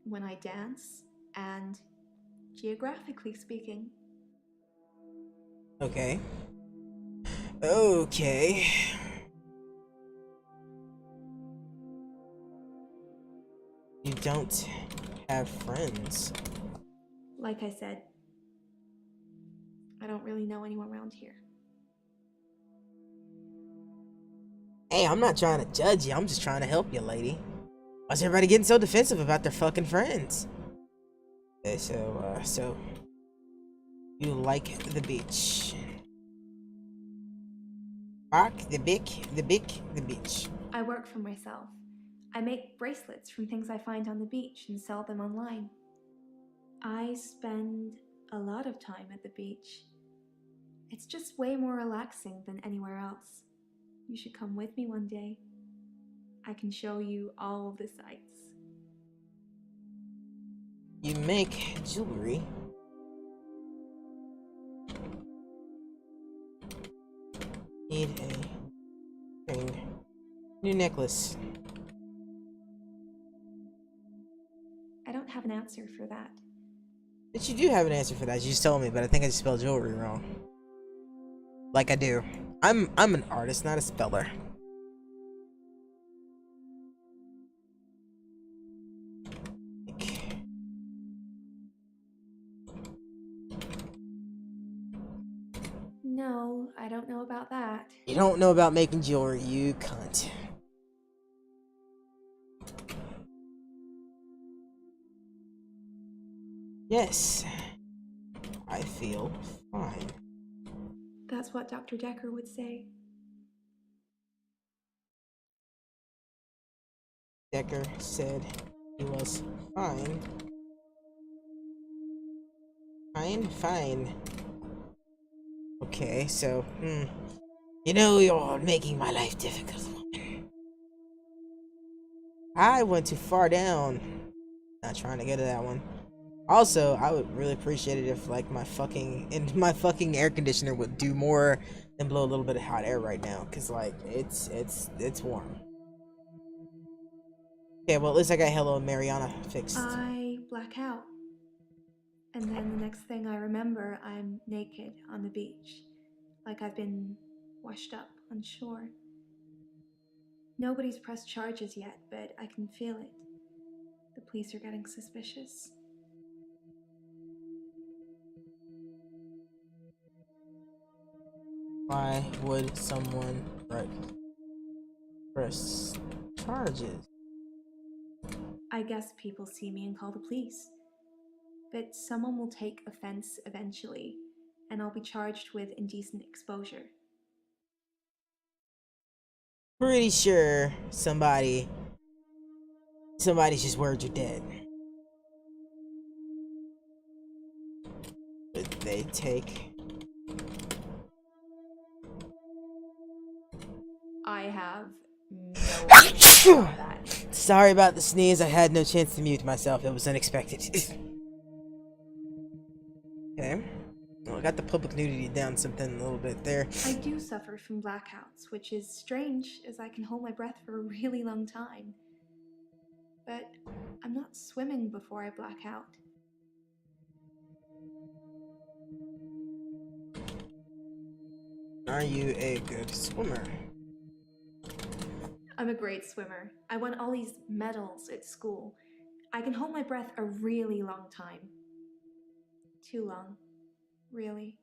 when I dance, and geographically speaking. Okay. Okay. You don't have friends. Like I said, I don't really know anyone around here. Hey, I'm not trying to judge you. I'm just trying to help you, lady. Why's everybody getting so defensive about their fucking friends? Okay, so you like the beach. Rock the beach. I work for myself. I make bracelets from things I find on the beach and sell them online. I spend a lot of time at the beach. It's just way more relaxing than anywhere else. You should come with me one day. I can show you all the sights. You make jewelry. Need a ring. New necklace. have an answer for that. But you do have an answer for that. You just told me, but I think I just spelled jewelry wrong. Like I do. I'm an artist, not a speller. No, I don't know about that. You don't know about making jewelry, you cunt. Yes, I feel fine. That's what Dr. Dekker would say. Dekker said he was fine. Fine. Okay, so, you know, you're making my life difficult. I went too far down. Not trying to get to that one. Also, I would really appreciate it if, like, my fucking air conditioner would do more than blow a little bit of hot air right now, cause like it's warm. Okay, well at least I got Hello Mariana fixed. I black out. And then the next thing I remember, I'm naked on the beach, like I've been washed up on shore. Nobody's pressed charges yet, but I can feel it. The police are getting suspicious. Why would someone press charges? I guess people see me and call the police. But someone will take offense eventually, and I'll be charged with indecent exposure. Pretty sure somebody's just worried you're dead. But they take. I have no idea about that. Sorry about the sneeze. I had no chance to mute myself. It was unexpected. Okay. Well, I got the public nudity down something a little bit there. I do suffer from blackouts, which is strange as I can hold my breath for a really long time. But I'm not swimming before I black out. Are you a good swimmer? I'm a great swimmer. I won all these medals at school. I can hold my breath a really long time. Too long, really.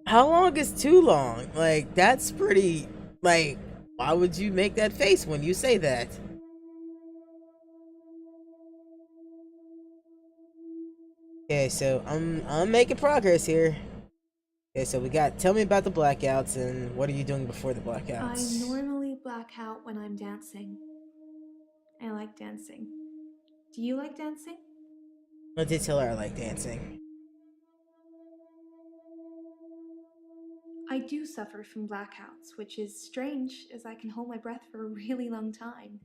How long is too long? Like, that's pretty, like, why would you make that face when you say that? Okay, so I'm making progress here. Okay, so we got, tell me about the blackouts and what are you doing before the blackouts? I normally black out when I'm dancing. I like dancing. Do you like dancing? I did tell her I like dancing. I do suffer from blackouts, which is strange as I can hold my breath for a really long time.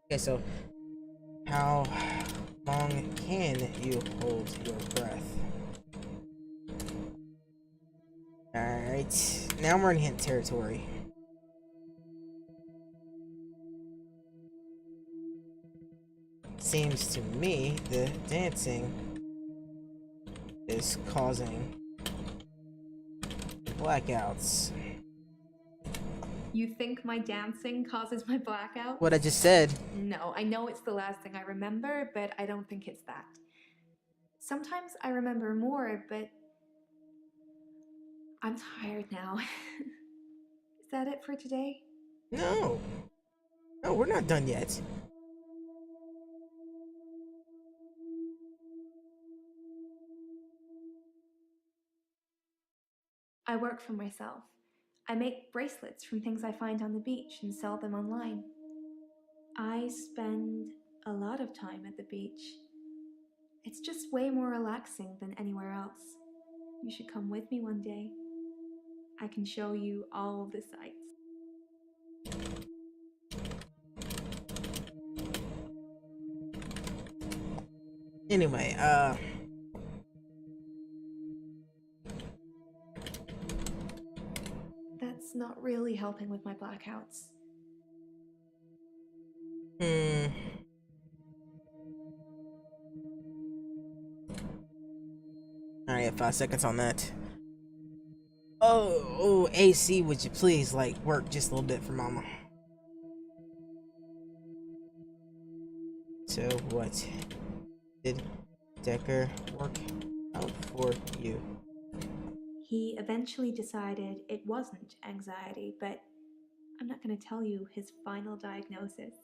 Okay, so how long can you hold your breath? Alright, now we're in hint territory. Seems to me the dancing is causing blackouts. You think my dancing causes my blackout? What I just said. No, I know it's the last thing I remember, but I don't think it's that. Sometimes I remember more, but I'm tired now. Is that it for today? No. No, we're not done yet. I work for myself. I make bracelets from things I find on the beach and sell them online. I spend a lot of time at the beach. It's just way more relaxing than anywhere else. You should come with me one day. I can show you all of the sights. Anyway, That's not really helping with my blackouts. I have 5 seconds on that. Oh, AC, would you please, like, work just a little bit for Mama? So, what did Dekker work out for you? He eventually decided it wasn't anxiety, but I'm not going to tell you his final diagnosis.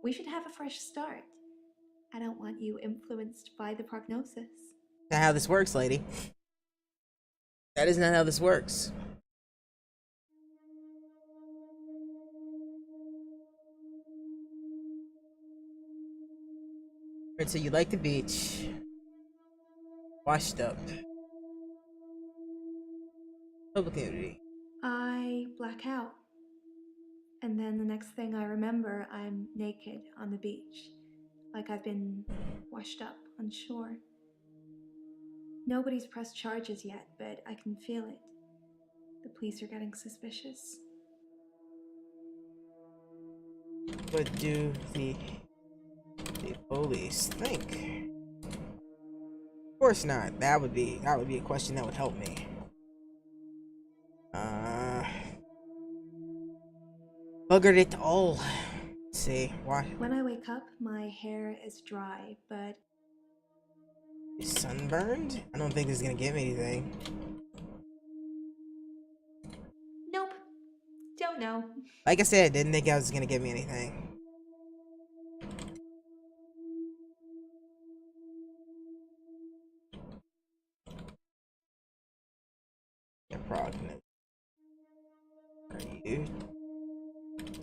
We should have a fresh start. I don't want you influenced by the prognosis. Not how this works, lady. That is not how this works. Alright, so you like the beach. Washed up. Public nudity. I black out. And then the next thing I remember, I'm naked on the beach, like I've been washed up on shore. Nobody's pressed charges yet, but I can feel it. The police are getting suspicious. What do the police think? Of course not. That would be a question that would help me. Buggered it all. Let's see, why? When I wake up, my hair is dry, but Sunburned? I don't think this is gonna give me anything. nope. Don't know. Like I said, didn't think I was gonna give me anything. Your problem are you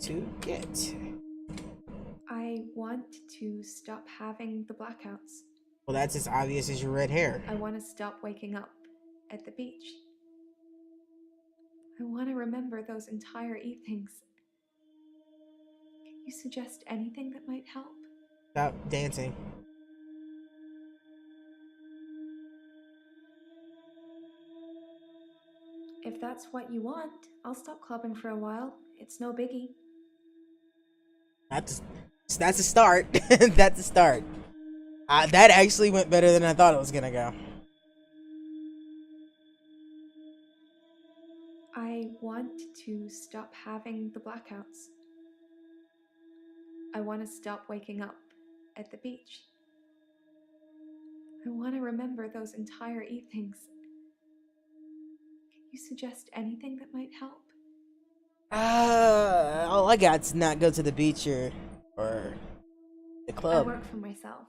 to get? I want to stop having the blackouts. Well, that's as obvious as your red hair. I want to stop waking up at the beach. I want to remember those entire evenings. Can you suggest anything that might help? Stop dancing. If that's what you want, I'll stop clubbing for a while. It's no biggie. That's a start. That's a start. That actually went better than I thought it was gonna go. I want to stop having the blackouts. I want to stop waking up at the beach. I want to remember those entire evenings. Can you suggest anything that might help? All I got's not go to the beach or the I club. work for myself.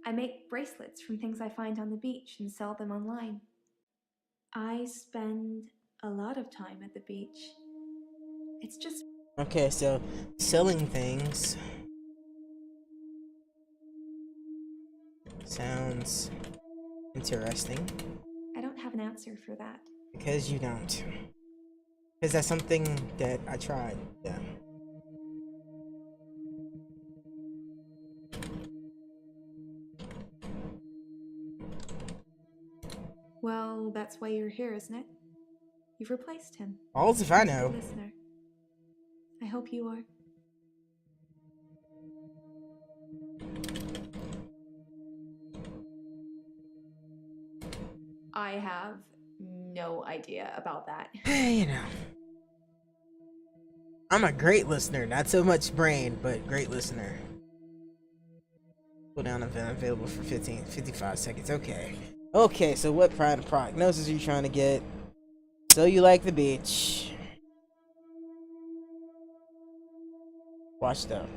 I make bracelets from things I find on the beach and sell them online. I spend a lot of time at the beach. It's just Okay, so selling things sounds interesting. I don't have an answer for that. Because you don't. Because that's something that I tried. Yeah. Well, that's why you're here, isn't it? You've replaced him. Alls if I He's a know. listener. I hope you are. I have no idea about that. You know. I'm a great listener. Not so much brain, but great listener. Pull down event available for 55 seconds. Okay. Okay, so what prognosis are you trying to get? So you like the beach. Washed up.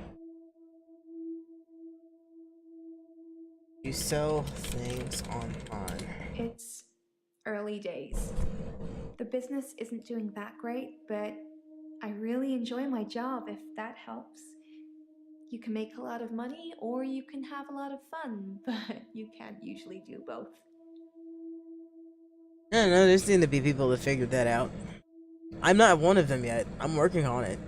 You sell things online. It's early days. The business isn't doing that great, but I really enjoy my job if that helps. You can make a lot of money or you can have a lot of fun, but you can't usually do both. I don't know, there seem to be people that figured that out. I'm not one of them yet. I'm working on it.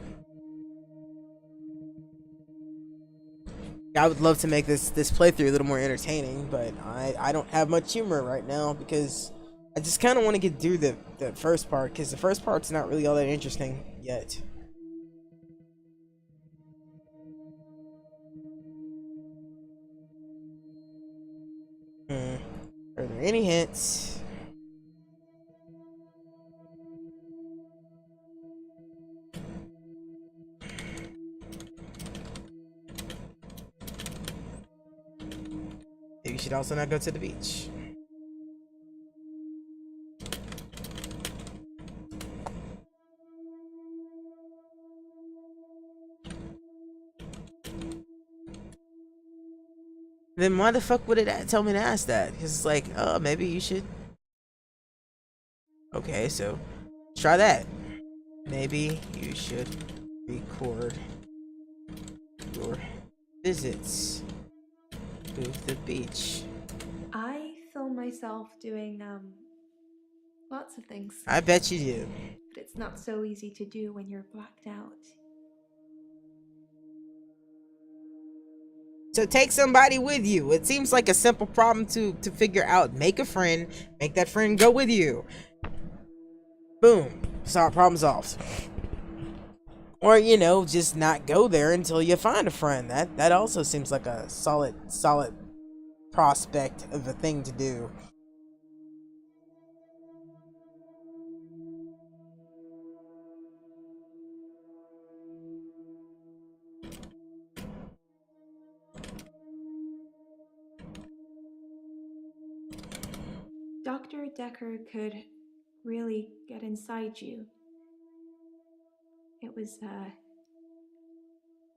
I would love to make this playthrough a little more entertaining, but I don't have much humor right now because I just kind of want to get through the first part, because the first part's not really all that interesting yet. Are there any hints? you should also not go to the beach. Then why the fuck would it tell me to ask that? Because it's like, oh, maybe you should. Okay, so try that. Maybe you should record your visits to the beach. I film myself doing, lots of things, I bet you do. but it's not so easy to do when you're blacked out. So take somebody with you. It seems like a simple problem to figure out. Make a friend, make that friend go with you. Boom. Problem solved. Or, you know, just not go there until you find a friend. That also seems like a solid prospect of a thing to do. Dr. Dekker could really get inside you. It was,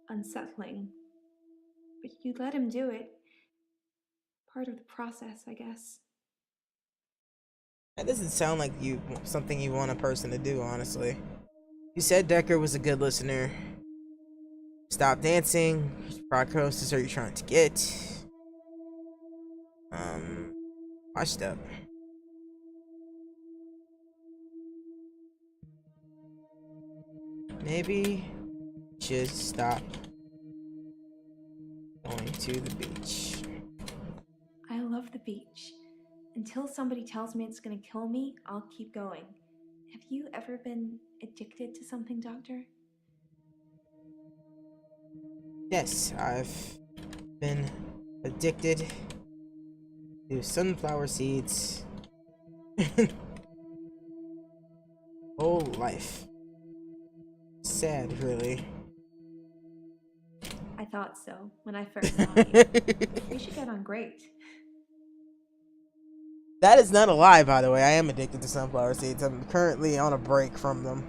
unsettling. But you let him do it. Part of the process, I guess. That doesn't sound like something you want a person to do, honestly. You said Dekker was a good listener. Stop dancing. Which prognosis are you trying to get? Washed up. Maybe should stop going to the beach. I love the beach. Until somebody tells me it's gonna kill me, I'll keep going. Have you ever been addicted to something, Doctor? Yes, I've been addicted to sunflower seeds. Whole life. Sad, really. I thought so when I first saw you. We should get on great. That is not a lie, by the way. I am addicted to sunflower seeds. I'm currently on a break from them.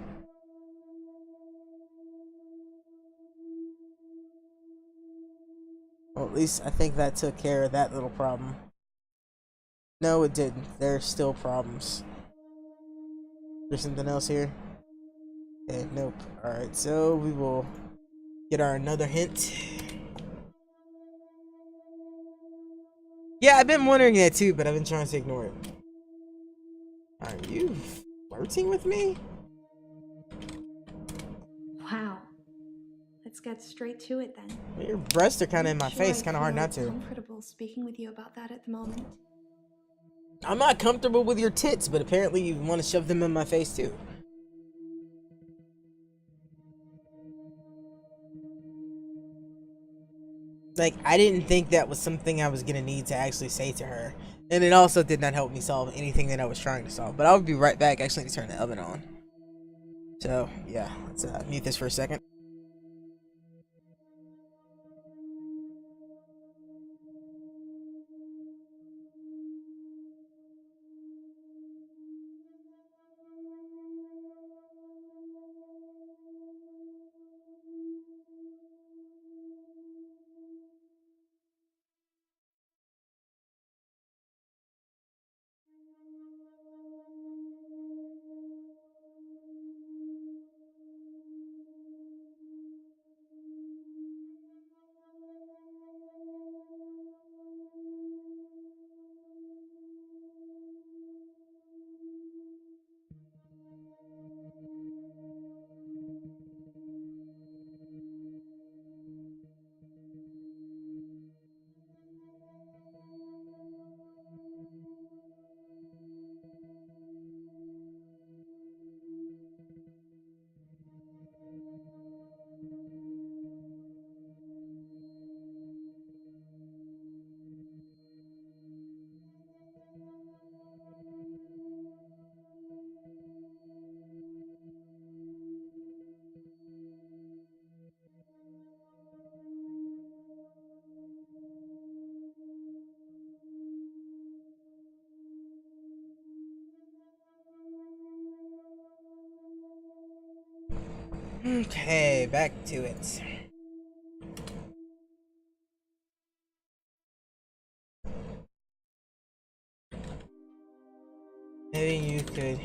Well, at least I think that took care of that little problem. No, it didn't. There's still problems. There's something else here? Okay, nope. Alright, so we will get our another hint. Yeah, I've been wondering that too, but I've been trying to ignore it. Are you flirting with me? Wow. Let's get straight to it then. Well, your breasts are kind of in my Sure, face. I Kind of hard feel not to. comfortable speaking with you about that at the moment. I'm not comfortable with your tits, but apparently you want to shove them in my face too. Like, I didn't think that was something I was gonna need to actually say to her. And it also did not help me solve anything that I was trying to solve. But I'll be right back. Actually, need to turn the oven on. So, yeah, let's mute this for a second. Okay, back to it. Maybe you could.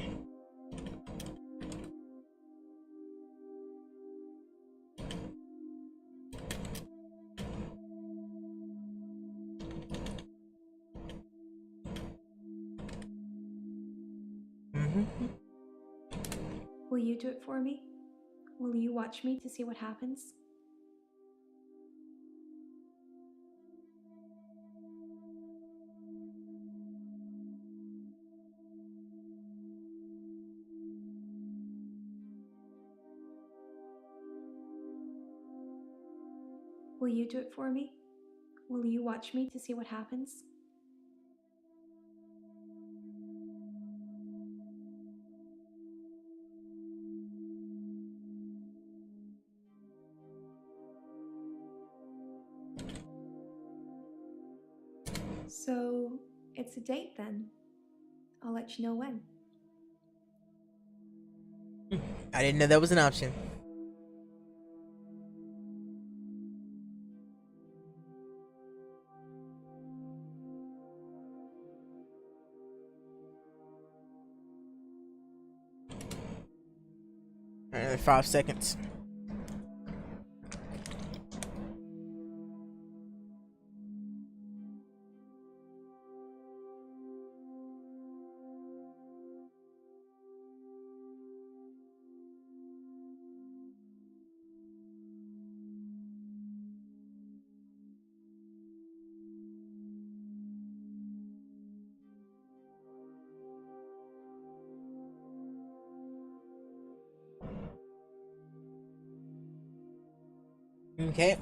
Will you do it for me? Will you watch me to see what happens? Will you do it for me? Will you watch me to see what happens? So, it's a date then. I'll let you know when. I didn't know that was an option. Alright, another 5 seconds. Okay,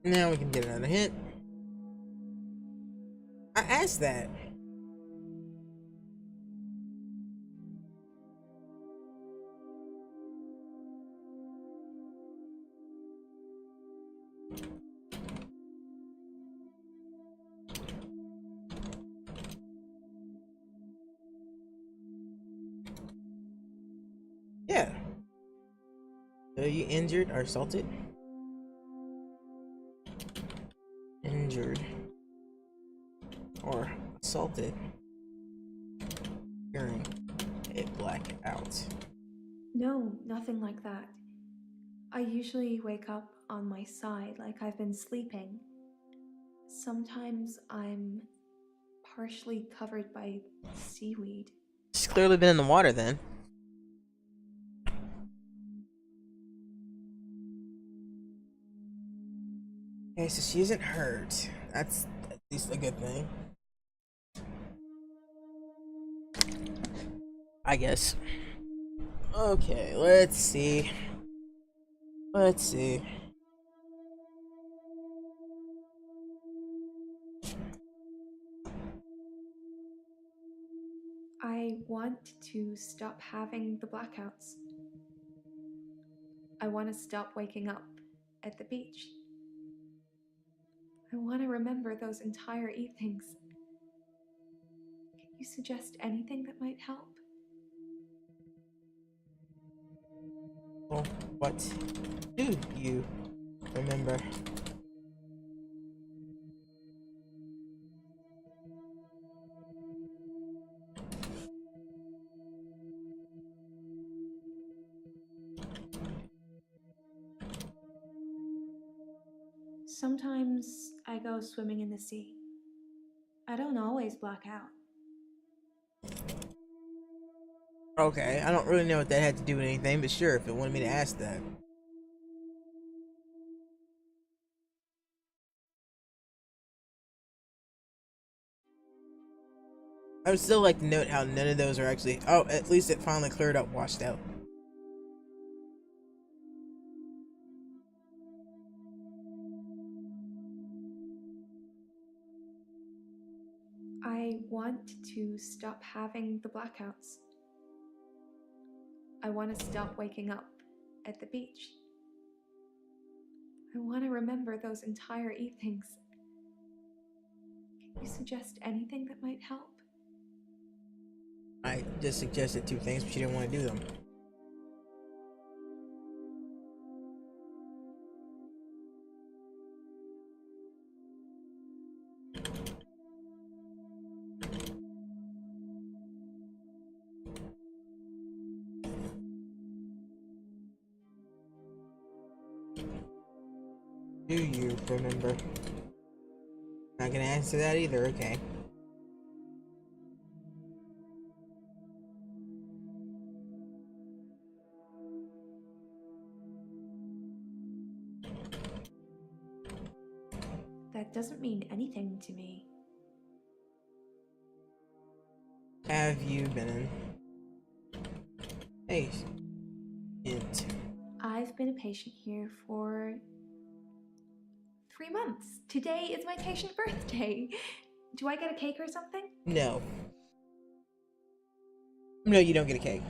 now we can get another hint. I asked that. Yeah. So you injured or assaulted? Injured or assaulted during a blackout. No, nothing like that. I usually wake up on my side like I've been sleeping. Sometimes I'm partially covered by seaweed. She's clearly been in the water then. Okay, so she isn't hurt. That's at least a good thing, I guess. Okay, let's see. Let's see. I want to stop having the blackouts. I want to stop waking up at the beach. I want to remember those entire evenings. Can you suggest anything that might help? Well, what do you remember? Sometimes I go swimming in the sea. I don't always black out. Okay, I don't really know what that had to do with anything, but sure, if it wanted me to ask that. I would still like to note how none of those are actually. Oh, at least it finally cleared up, washed out. I want to stop having the blackouts. I want to stop waking up at the beach. I want to remember those entire evenings. Can you suggest anything that might help? I just suggested 2 things, but she didn't want to do them. Do you remember? Not gonna answer that either, okay. That doesn't mean anything to me. Have you been in? Hey, it. I've been a patient here for 3 months. Today is my patient birthday. Do I get a cake or something? No. No, you don't get a cake.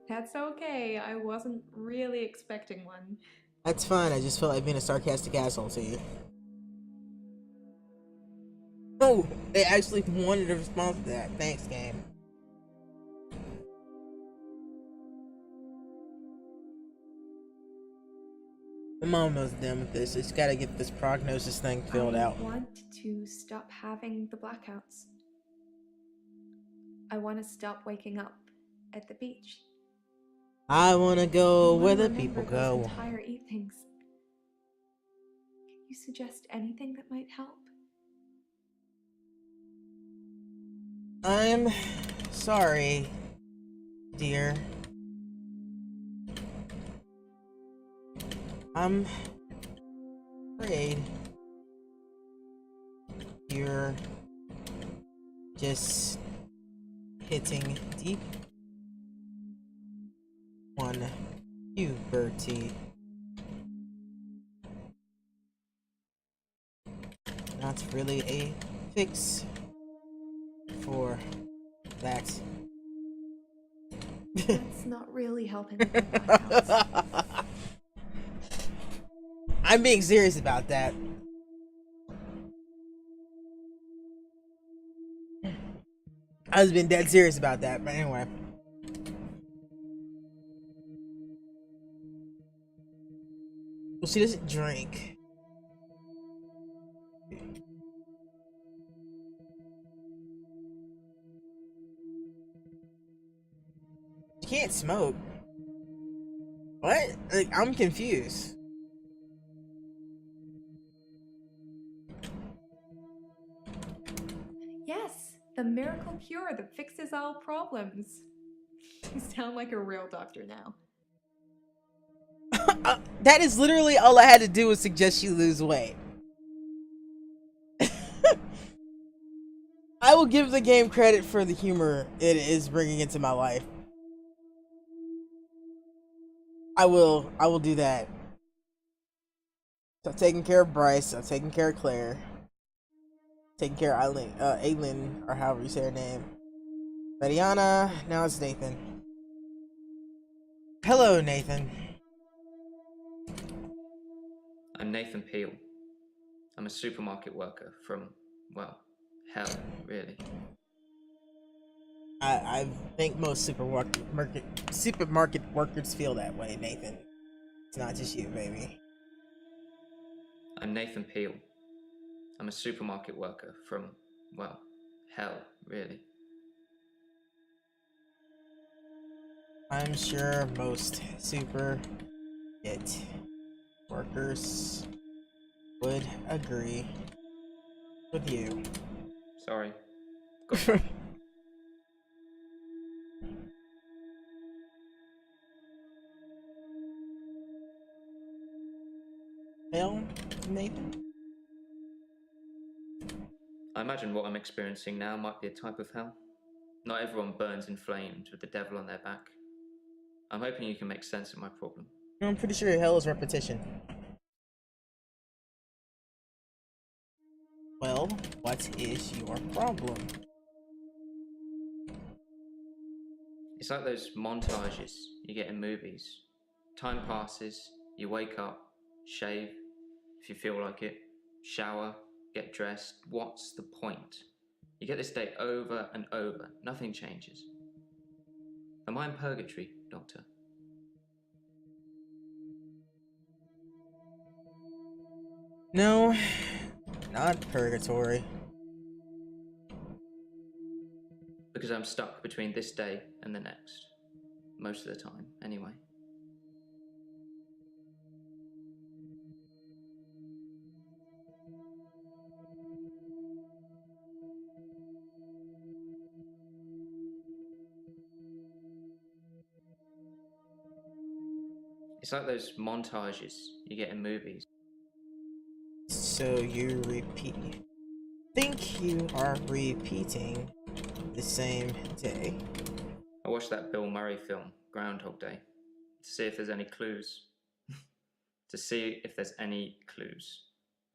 That's okay. I wasn't really expecting one. That's fine, I just felt like being a sarcastic asshole to you. Oh, they actually wanted a response to that. Thanks, game. I'm almost done with this. Just gotta get this prognosis thing filled out. I want to stop having the blackouts. I want to stop waking up at the beach. I wanna go where the Remember people those go. entire evenings. Can you suggest anything that might help? I'm sorry, dear. I'm afraid you're just hitting deep on puberty. Not really a fix for that. That's not really helping with the blackouts. I'm being serious about that. I was being dead serious about that, but anyway. Well, she doesn't drink. She can't smoke. What? Like, I'm confused. Yes, the miracle cure that fixes all problems. You sound like a real doctor now. That is literally all I had to do was suggest you lose weight. I will give the game credit for the humor it is bringing into my life. I will do that. So I've taken care of Bryce, I've taken care of Claire, taking care of Aileen, or however you say her name. Mariana, now it's Nathan. Hello, Nathan. I'm Nathan Peel. I'm a supermarket worker from, well, hell, really. I think most supermarket workers feel that way, Nathan. It's not just you, baby. I'm Nathan Peel. I'm a supermarket worker from, well, hell, really. I'm sure most supermarket workers would agree with you. Sorry. Hell, Nathan? I imagine what I'm experiencing now might be a type of hell. Not everyone burns in flames with the devil on their back. I'm hoping you can make sense of my problem. I'm pretty sure hell is repetition. Well, what is your problem? It's like those montages you get in movies. Time passes, you wake up, shave, if you feel like it, shower, get dressed. What's the point? You get this day over and over, nothing changes. Am I in purgatory, Doctor? No, not purgatory. Because I'm stuck between this day and the next. Most of the time, anyway. It's like those montages you get in movies. So you repeat. Think you are repeating the same day. I watched that Bill Murray film, Groundhog Day, to see if there's any clues. To see if there's any clues.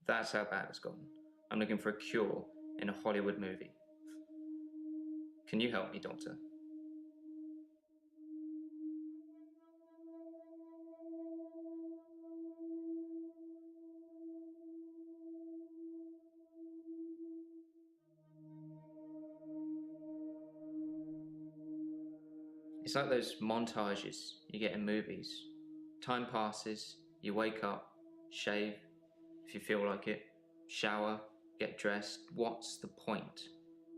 That's how bad it's gotten. I'm looking for a cure in a Hollywood movie. Can you help me, Doctor? It's like those montages you get in movies. Time passes, you wake up, shave, if you feel like it, shower, get dressed. What's the point?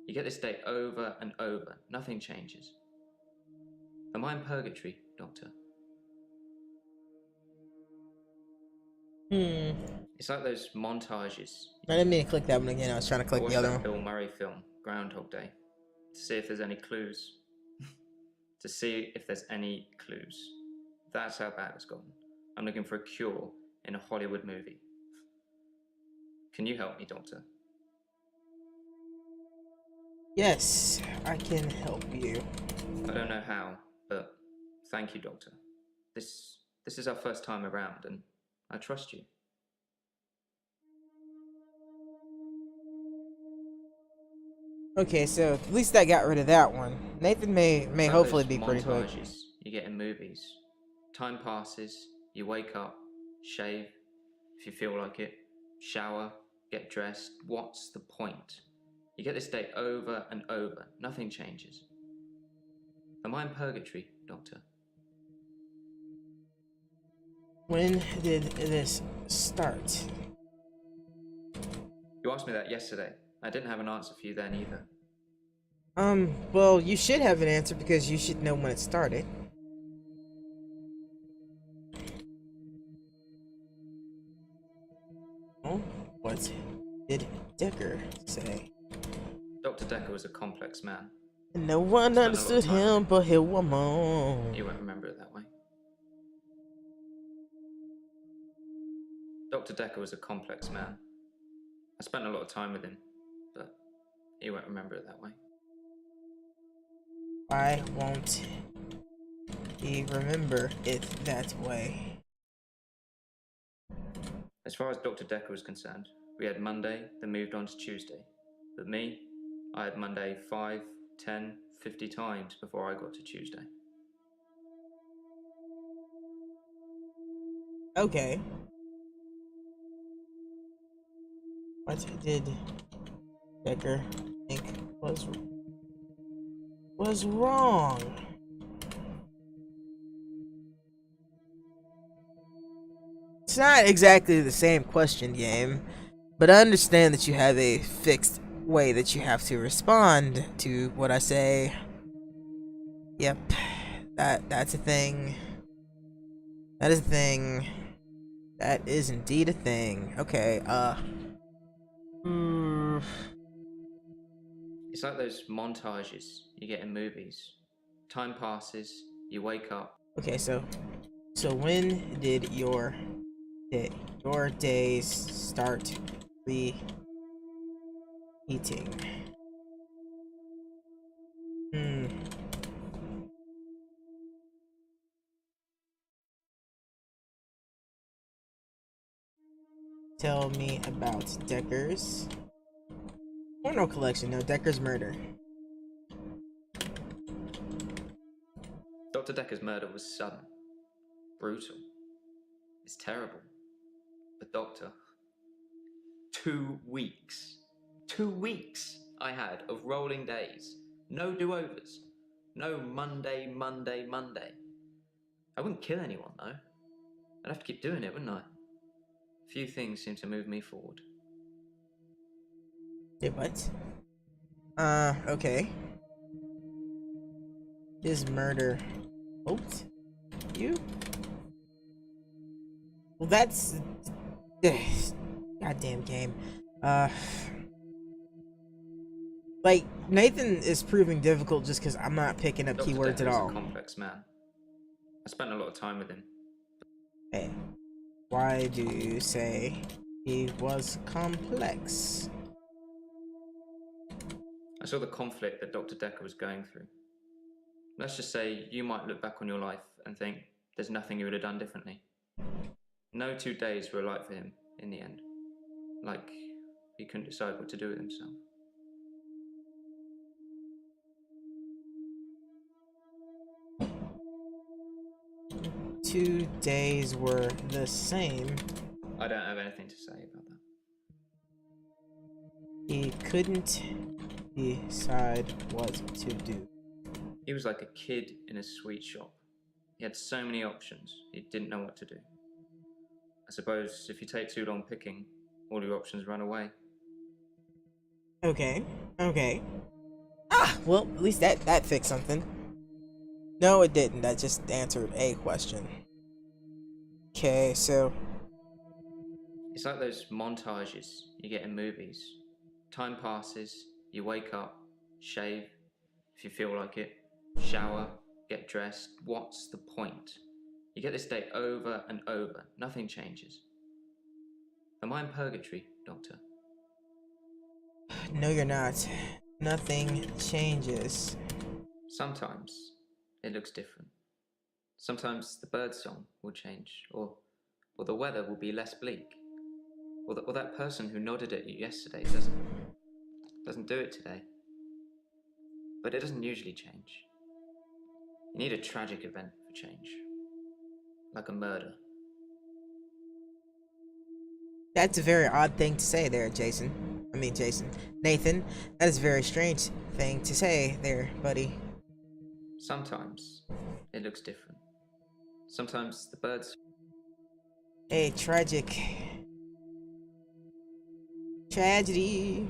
You get this day over and over, nothing changes. Am I in purgatory, Doctor? It's like those montages. I didn't mean to click that one again. I was trying to I click watched the other that one. Bill Murray film, Groundhog Day, to see if there's any clues. To see if there's any clues. That's how bad it's gotten. I'm looking for a cure in a Hollywood movie. Can you help me, Doctor? Yes, I can help you. I don't know how, but thank you, Doctor. This is our first time around, and I trust you. Okay, so at least I got rid of that one. Nathan may It's like hopefully those be pretty quick. montages you get in movies. Time passes, you wake up, shave, if you feel like it, shower, get dressed. What's the point? You get this day over and over, nothing changes. Am I in purgatory, Doctor? When did this start? You asked me that yesterday. I didn't have an answer for you then either. Well, you should have an answer because you should know when it started. Oh, what did Dekker say? Dr. Dekker was a complex man. No one Spent a lot of understood time with him him. but his woman. You won't remember it that way. Dr. Dekker was a complex man. I spent a lot of time with him, but you won't remember it that way. Why won't he remember it that way? As far as Dr. Dekker was concerned, we had Monday, then moved on to Tuesday. But me, I had Monday 5, 10, 50 times before I got to Tuesday. Okay. What did Dekker think was wrong? It's not exactly the same question, game, but I understand that you have a fixed way that you have to respond to what I say. Yep, that's a thing. That is a thing. That is indeed a thing. Okay, It's like those montages you get in movies. Time passes, you wake up. Okay, so when did your days start repeating? Tell me about Dekker's porno collection. No, Dekker's murder. Dr. Dekker's murder was sudden, brutal. It's terrible. But Doctor, 2 weeks. 2 weeks I had of rolling days. No do-overs. No Monday, Monday, Monday. I wouldn't kill anyone, though. I'd have to keep doing it, wouldn't I? Few things seem to move me forward. Wait, what? Okay. His murder. Oops. You? Well, that's... Goddamn game. Like, Nathan is proving difficult just because I'm not picking up Dr. keywords Dekker at is all. a complex man. I spent a lot of time with him. Hey, why do you say he was complex? I saw the conflict that Dr. Dekker was going through. Let's just say you might look back on your life and think there's nothing you would have done differently. No 2 days were alike for him in the end. Like he couldn't decide what to do with himself. Two days were the same. I don't have anything to say about that. He couldn't decide what to do. He was like a kid in a sweet shop. He had so many options, he didn't know what to do. I suppose if you take too long picking, all your options run away. Okay. Ah, well, at least that fixed something. No, it didn't. That just answered a question. Okay, so It's like those montages you get in movies. Time passes, you wake up, shave, if you feel like it, shower, get dressed. What's the point? You get this day over and over, nothing changes. Am I in purgatory, Doctor? no, you're not. Nothing changes. Sometimes it looks different. Sometimes the bird song will change, or the weather will be less bleak. Or that person who nodded at you yesterday doesn't do it today. But it doesn't usually change. You need a tragic event for change. Like a murder. That's a very odd thing to say there, Jason. Nathan. That is a very strange thing to say there, buddy. Sometimes it looks different. Sometimes the birds... A tragic tragedy.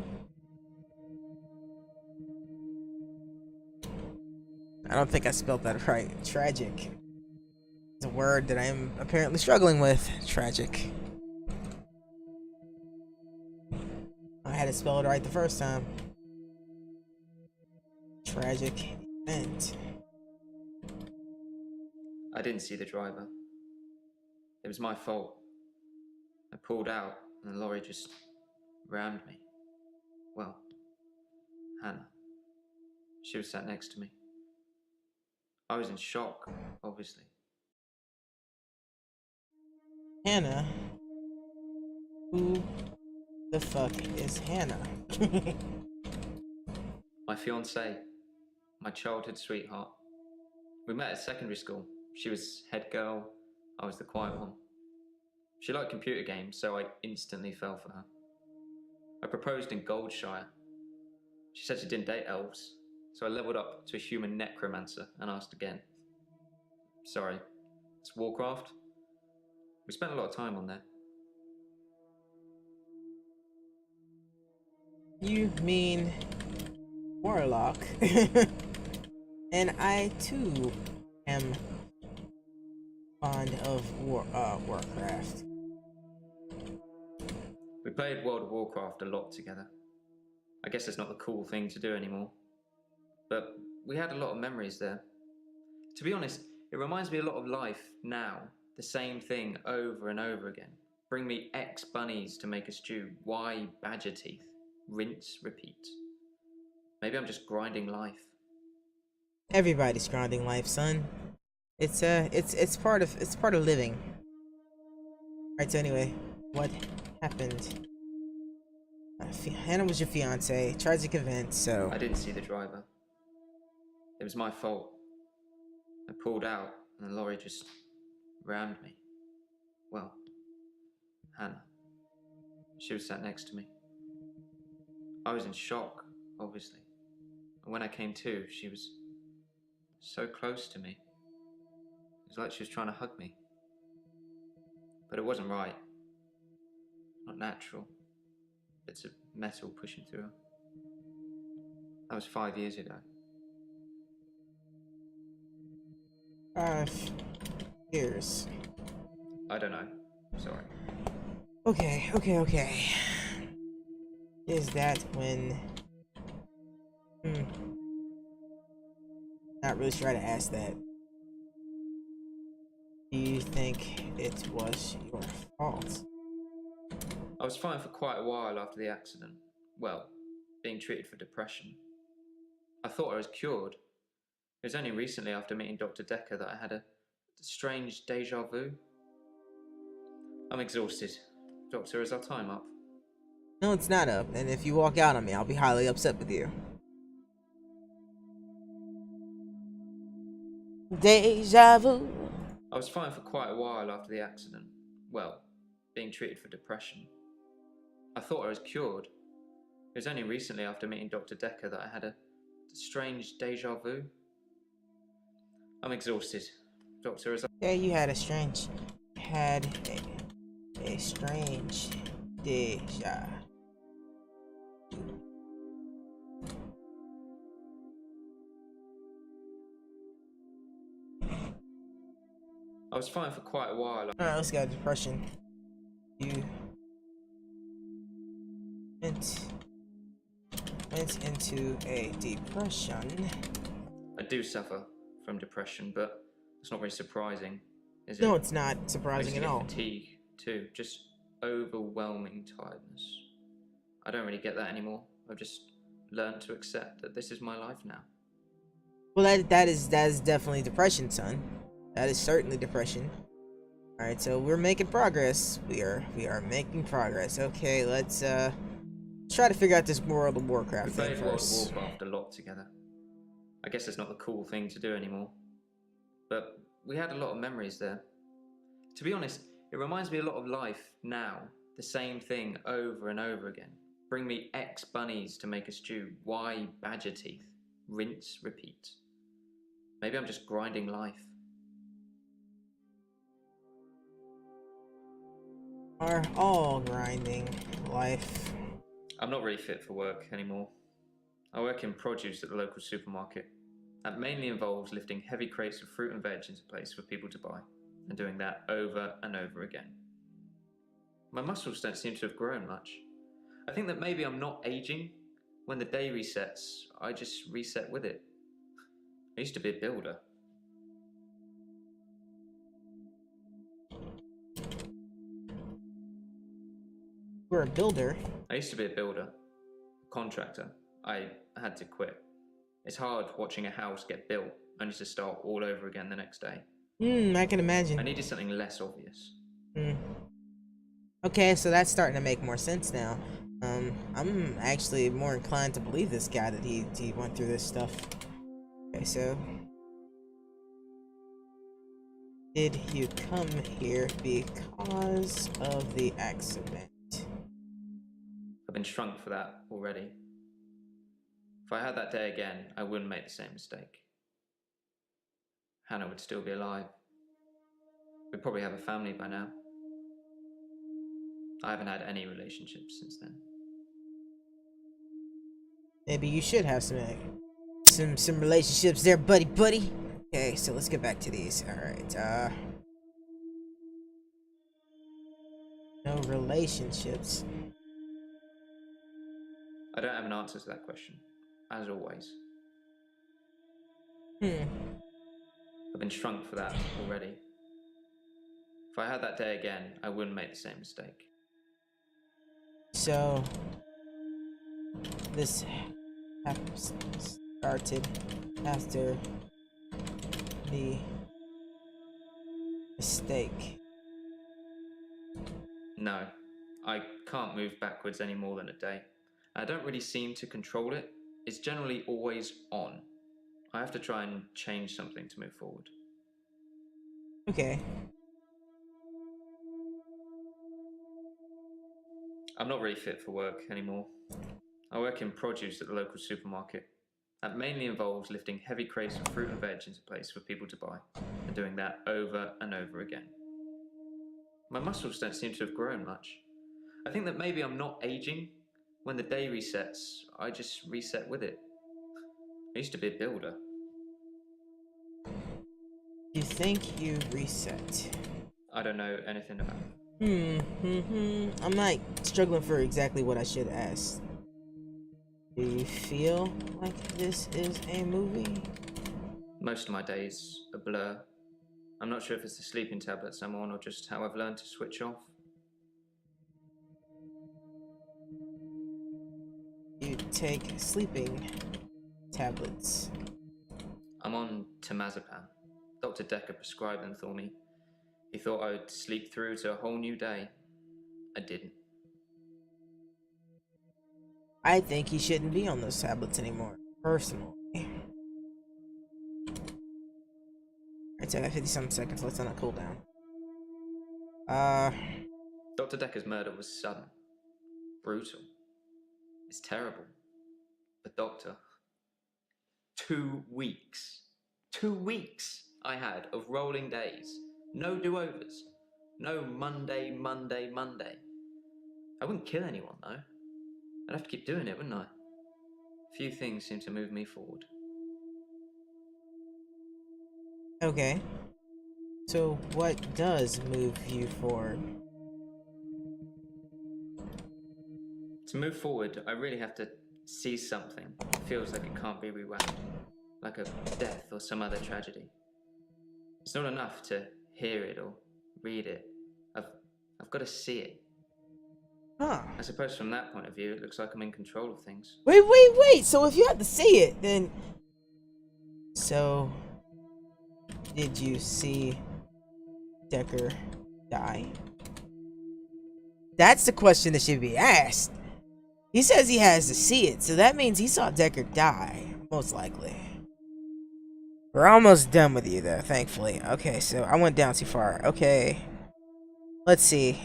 I don't think I spelled that right. Tragic. It's a word that I am apparently struggling with. Tragic. I had to spell it right the first time. Tragic event. I didn't see the driver. It was my fault. I pulled out and the lorry just rammed me. Well, Hannah. She was sat next to me. I was in shock, obviously. Hannah? Who the fuck is Hannah? My fiancée, my childhood sweetheart. We met at secondary school. She was head girl, I was the quiet one. She liked computer games, so I instantly fell for her. I proposed in Goldshire. She said she didn't date elves, so I leveled up to a human necromancer and asked again. Sorry, it's Warcraft? We spent a lot of time on there. You mean Warlock? And I too am fond of Warcraft. We played World of Warcraft a lot together. I guess it's not the cool thing to do anymore. But we had a lot of memories there. To be honest, it reminds me a lot of life now. The same thing over and over again. Bring me X bunnies to make a stew. Y badger teeth. Rinse, repeat. Maybe I'm just grinding life. Everybody's grinding life, son. It's part of living. Alright, so anyway, what happened? Hannah was your fiance. Tragic event, so I didn't see the driver. It was my fault. I pulled out and the lorry just rammed me. Well, Hannah. She was sat next to me. I was in shock, obviously. And when I came to, she was so close to me. It was like she was trying to hug me. But it wasn't right. not natural. Bits of metal pushing through her. That was 5 years ago. 5 years. I don't know. Sorry. Okay. Is that when... Not really sure how to ask that. Do you think it was your fault? I was fine for quite a while after the accident. Well, being treated for depression. I thought I was cured. It was only recently after meeting Dr. Dekker that I had a strange deja vu. I'm exhausted. Doctor, is our time up? No, it's not up, and if you walk out on me, I'll be highly upset with you. Deja vu. I was fine for quite a while after the accident. Well, being treated for depression. I thought I was cured. It was only recently after meeting Dr. Dekker that I had a strange deja vu. I'm exhausted. Doctor, is... Yeah, you had a strange deja. I was fine for quite a while. Alright, let's go. Depression. You went into a depression. I do suffer from depression, but it's not very surprising, is it? No, it's not I used surprising to at get all. fatigue too, just overwhelming tiredness. I don't really get that anymore. I've just learned to accept that this is my life now. Well, that is definitely depression, son. That is certainly depression. All right, so we're making progress. We are making progress. Okay, let's try to figure out this World of Warcraft We thing played World of first. Warcraft a lot together. I guess it's not the cool thing to do anymore, but we had a lot of memories there. To be honest, it reminds me a lot of life now. The same thing over and over again. Bring me X bunnies to make a stew. Y badger teeth. Rinse, repeat. Maybe I'm just grinding life. Are all grinding life. I'm not really fit for work anymore. I work in produce at the local supermarket. That mainly involves lifting heavy crates of fruit and veg into place for people to buy, and doing that over and over again. My muscles don't seem to have grown much. I think that maybe I'm not aging. When the day resets, I just reset with it. I used to be a builder. You're a builder. I used to be a builder, a contractor. I had to quit. It's hard watching a house get built only to start all over again the next day. I can imagine. I needed something less obvious. Okay, so that's starting to make more sense now. I'm actually more inclined to believe this guy that he went through this stuff. Okay, so did you come here because of the accident? I've been shrunk for that already. If I had that day again, I wouldn't make the same mistake. Hannah would still be alive. We'd probably have a family by now. I haven't had any relationships since then. Maybe you should have some relationships there, buddy. Okay, so let's get back to these. All right. No relationships. I don't have an answer to that question, as always. I've been shrunk for that already. If I had that day again, I wouldn't make the same mistake. So this started after the mistake. No, I can't move backwards any more than a day. I don't really seem to control it. It's generally always on. I have to try and change something to move forward. Okay. I'm not really fit for work anymore. I work in produce at the local supermarket. That mainly involves lifting heavy crates of fruit and veg into place for people to buy, and doing that over and over again. My muscles don't seem to have grown much. I think that maybe I'm not aging. When the day resets, I just reset with it. I used to be a builder. You think you reset? I don't know anything about it. I'm like struggling for exactly what I should ask. Do you feel like this is a movie? Most of my days a blur. I'm not sure if it's the sleeping tablets I'm on or just how I've learned to switch off. You take sleeping tablets. I'm on temazepam. Dr. Dekker prescribed them for me. He thought I would sleep through to a whole new day. I didn't. I think he shouldn't be on those tablets anymore, personally. Alright, so I got 50-something seconds left on a cooldown. Dr. Dekker's murder was sudden. Brutal. It's terrible. But doctor, 2 weeks. 2 weeks I had of rolling days. No do-overs. No Monday, Monday, Monday. I wouldn't kill anyone, though. I'd have to keep doing it, wouldn't I? Few things seem to move me forward. Okay. So what does move you forward? To move forward, I really have to see something that feels like it can't be rewound. Like a death or some other tragedy. It's not enough to hear it or read it. I've got to see it. Huh. I suppose from that point of view, it looks like I'm in control of things. Wait. So if you had to see it, then... So... Did you see Dekker die? That's the question that should be asked. He says he has to see it, so that means he saw Dekker die, most likely. We're almost done with you, though, thankfully. Okay, so I went down too far. Okay. Let's see.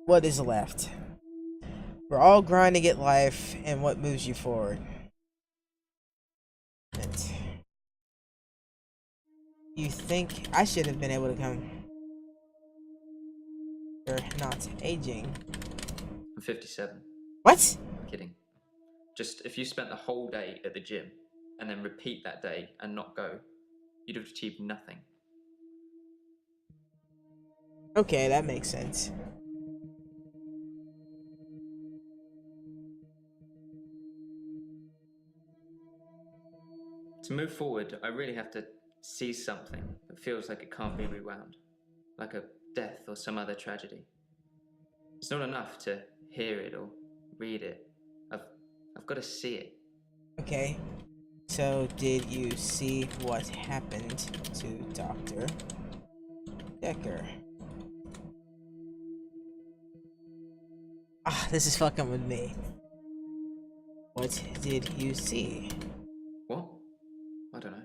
What is left? We're all grinding at life, and what moves you forward? And you think I should have been able to come... You're not aging. I'm 57. What? Kidding. Just if you spent the whole day at the gym and then repeat that day and not go, you'd have achieved nothing. Okay, that makes sense. To move forward, I really have to see something that feels like it can't be rewound. Like a death or some other tragedy. It's not enough to hear it or read it. I've got to see it. Okay. So, did you see what happened to Dr. Dekker? Ah, this is fucking with me. What did you see? What? I don't know.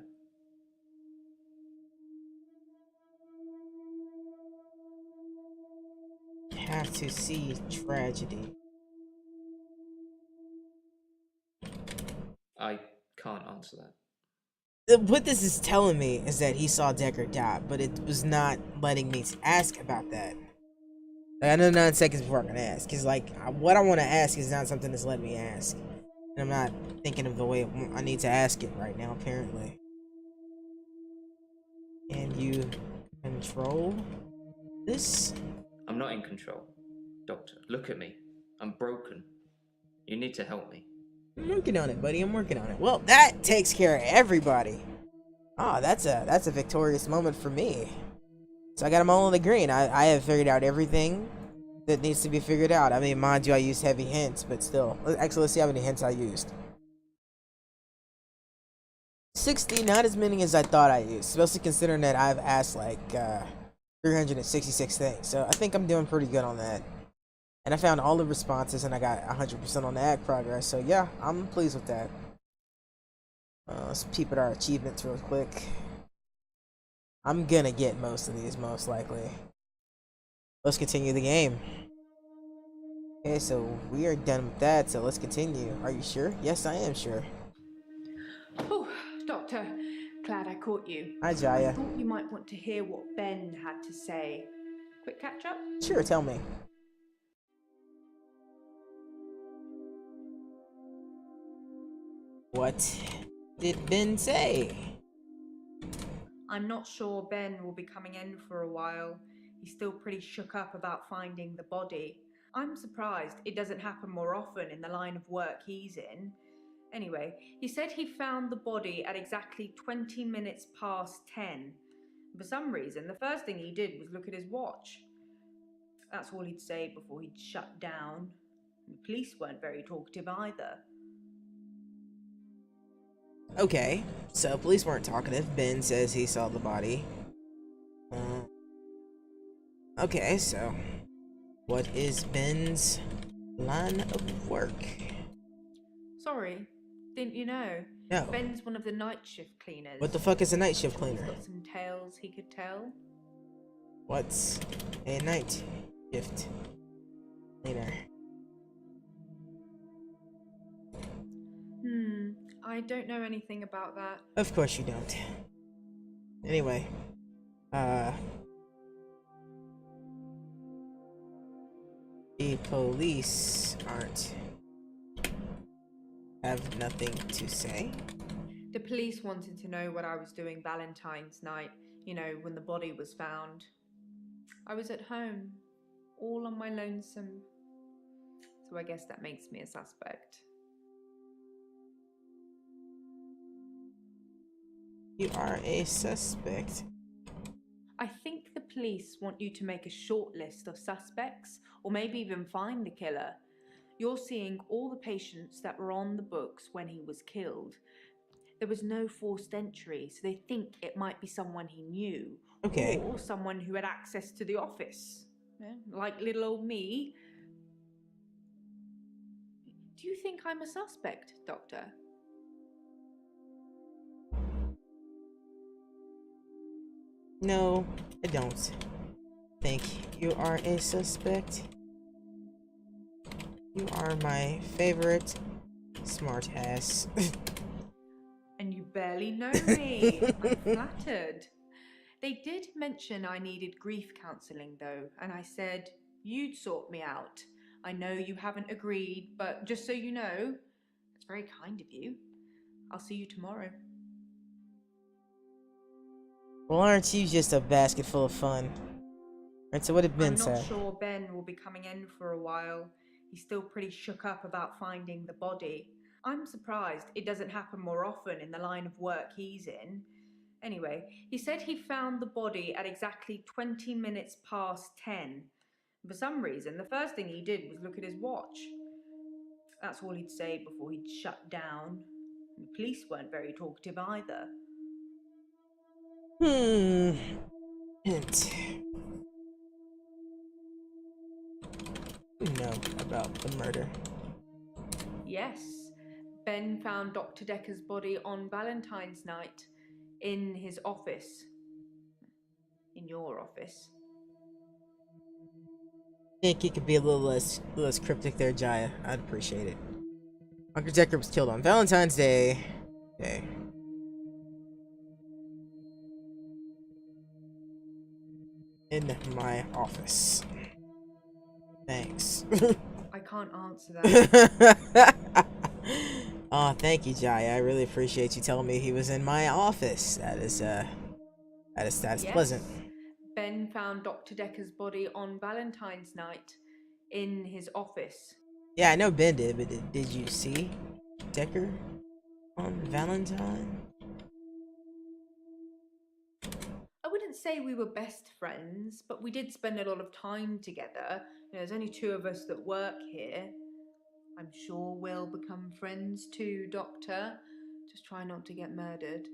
You have to see tragedy. I can't answer that. What this is telling me is that he saw Dekker die, but it was not letting me ask about that. Like, I know 9 seconds before I'm gonna ask, because like what I want to ask is not something that's letting me ask, and I'm not thinking of the way I need to ask it right now. Apparently, can you control this? I'm not in control. Doctor, look at me. I'm broken. You need to help me. I'm working on it, buddy. I'm working on it. Well, that takes care of everybody. Ah, that's a victorious moment for me. So I got them all in the green. I have figured out everything that needs to be figured out. I mean, mind you, I used heavy hints, but still. Actually, let's see how many hints I used. 60, not as many as I thought I used. Especially considering that I've asked like 366 things. So I think I'm doing pretty good on that. And I found all the responses and I got 100% on the act progress. So yeah, I'm pleased with that. Let's peep at our achievements real quick. I'm gonna get most of these, most likely. Let's continue the game. Okay, so we are done with that, so let's continue. Are you sure? Yes, I am sure. Oh, Doctor, glad I caught you. Hi, I Jaya. thought you might want to hear what Ben had to say. Quick catch up? Sure, tell me. What did Ben say? I'm not sure Ben will be coming in for a while. He's still pretty shook up about finding the body. I'm surprised it doesn't happen more often in the line of work he's in. Anyway, he said he found the body at exactly 20 minutes past 10. For some reason, the first thing he did was look at his watch. That's all he'd say before he'd shut down. The police weren't very talkative either. Okay, so police weren't talkative. Ben says he saw the body. Okay, so what is Ben's line of work? Sorry, didn't you know? No. Ben's one of the night shift cleaners. What the fuck is a night shift He's cleaner? got some tales he could tell. What's a night shift cleaner? I don't know anything about that. Of course you don't. Anyway, the police have nothing to say. The police wanted to know what I was doing Valentine's night, you know, when the body was found. I was at home, all on my lonesome. So I guess that makes me a suspect. You are a suspect. I think the police want you to make a short list of suspects, or maybe even find the killer. You're seeing all the patients that were on the books when he was killed. There was no forced entry, so they think it might be someone he knew. Okay. Or someone who had access to the office. Like little old me. Do you think I'm a suspect, Doctor? No, I don't think you are a suspect. You are my favorite smart ass. And you barely know me. I'm flattered. They did mention I needed grief counselling though, and I said you'd sort me out. I know you haven't agreed, but just so you know, it's very kind of you. I'll see you tomorrow. Well, aren't you just a basket full of fun? Right, so what did Ben I'm say? not sure Ben will be coming in for a while. He's still pretty shook up about finding the body. I'm surprised it doesn't happen more often in the line of work he's in. Anyway, he said he found the body at exactly 20 minutes past 10. For some reason, the first thing he did was look at his watch. That's all he'd say before he'd shut down. The police weren't very talkative either. Hint. You know about the murder. Yes, Ben found Dr. Dekker's body on Valentine's night in his office. In your office. Think you could be a little less cryptic there, Jaya. I'd appreciate it. Dr. Dekker was killed on Valentine's Day. Okay. In my office. Thanks. I can't answer that. Oh, thank you, Jaya. I really appreciate you telling me he was in my office. That's Yes, pleasant. Ben found Dr. Dekker's body on Valentine's night in his office. Yeah, I know Ben did, but did you see Dekker on Valentine? I wouldn't say we were best friends, but we did spend a lot of time together. There's only two of us that work here. I'm sure we'll become friends too, Doctor. Just try not to get murdered.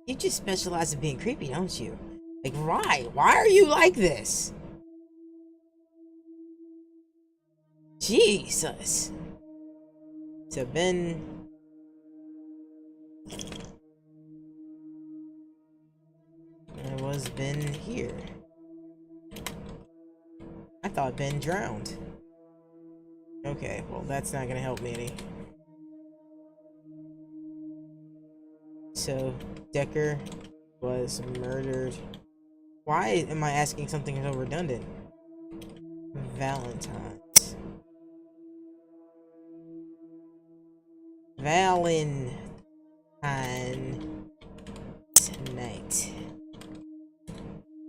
You just specialize in being creepy, don't you? Like, why? Why are you like this? Jesus. So Ben... Where was Ben here? I thought Ben drowned. Okay, well that's not gonna help me any. So, Dekker was murdered. Why am I asking something so redundant? Valentine's. Valentine night.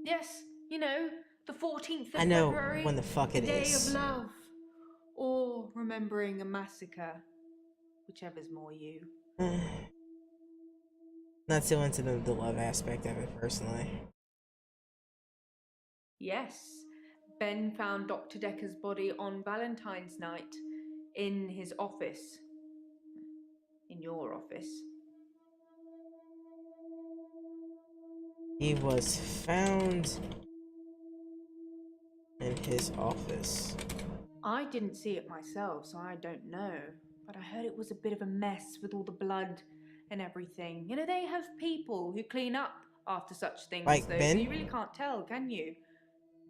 Yes, you know, the 14th of I know February. when the fuck it the day is. of love. Or remembering a massacre. Whichever's more you. Not so into the love aspect of it, personally. Yes, Ben found Dr. Dekker's body on Valentine's night in his office. In your office. He was found in his office. I didn't see it myself, so I don't know. But I heard it was a bit of a mess with all the blood and everything. You know, they have people who clean up after such things, Like though, Ben? so you really can't tell, can you?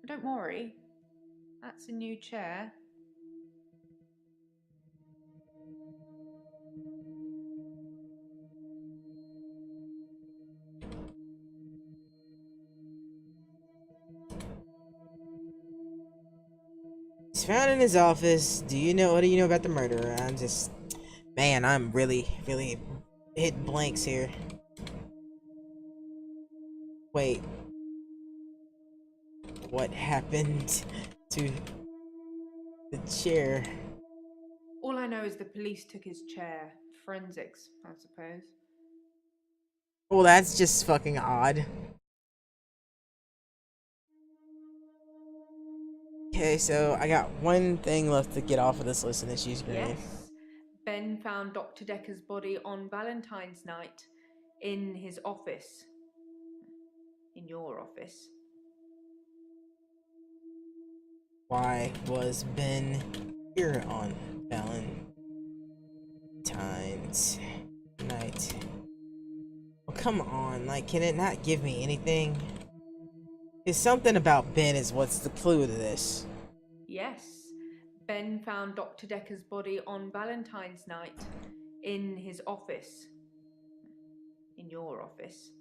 But don't worry. That's a new chair. He's found in his office. What do you know about the murderer? I'm really hitting blanks here. Wait. What happened to the chair? All I know is the police took his chair. Forensics, I suppose. Well, that's just fucking odd. Okay, so I got one thing left to get off of this list, and it's use green. Yes. Ben found Dr. Dekker's body on Valentine's night in his office. In your office. Why was Ben here on Valentine's night? Oh, come on, like, can it not give me anything? It's something about Ben is what's the clue to this. Yes. Ben found Dr. Dekker's body on Valentine's night in his office. In your office.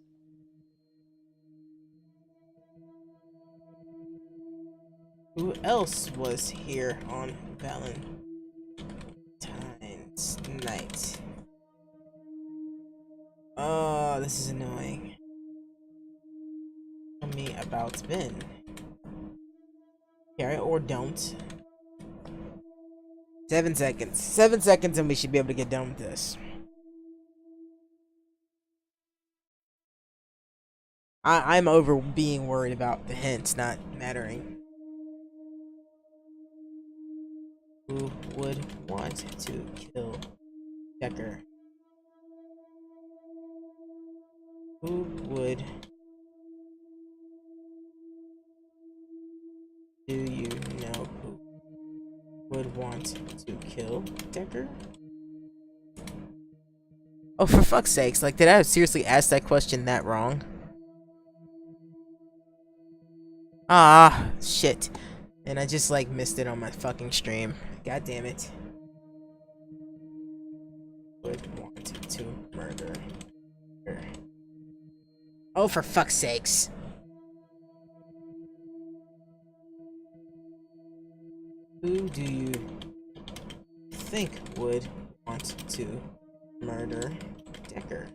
Who else was here on Valentine's night? Oh, this is annoying. Tell me about Ben. Okay, or don't. 7 seconds. 7 seconds and we should be able to get done with this. I'm over being worried about the hints not mattering. Who would want to kill Dekker? Who would... Do you know who would want to kill Dekker? Oh, for fuck's sakes, like, did I seriously ask that question that wrong? Ah, shit. And I just, like, missed it on my fucking stream. God damn it. Would want to murder her. Oh, for fuck's sakes. Who do you think would want to murder Dekker?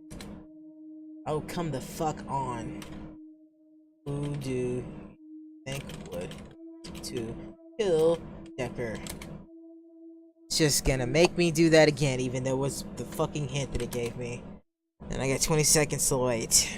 Oh, come the fuck on. Who do you think would to kill Dekker? It's just gonna make me do that again, even though it was the fucking hint that it gave me. And I got 20 seconds to wait.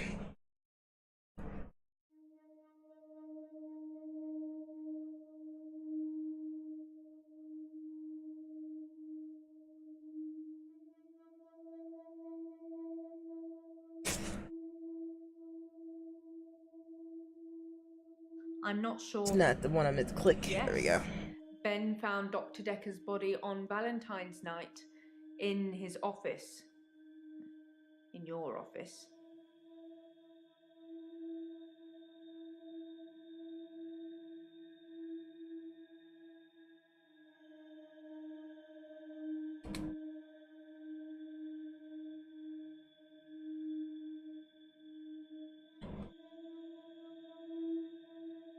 I'm not sure. It's not the one I meant to click. Yes. There we go. Ben found Dr. Dekker's body on Valentine's night in his office. In your office.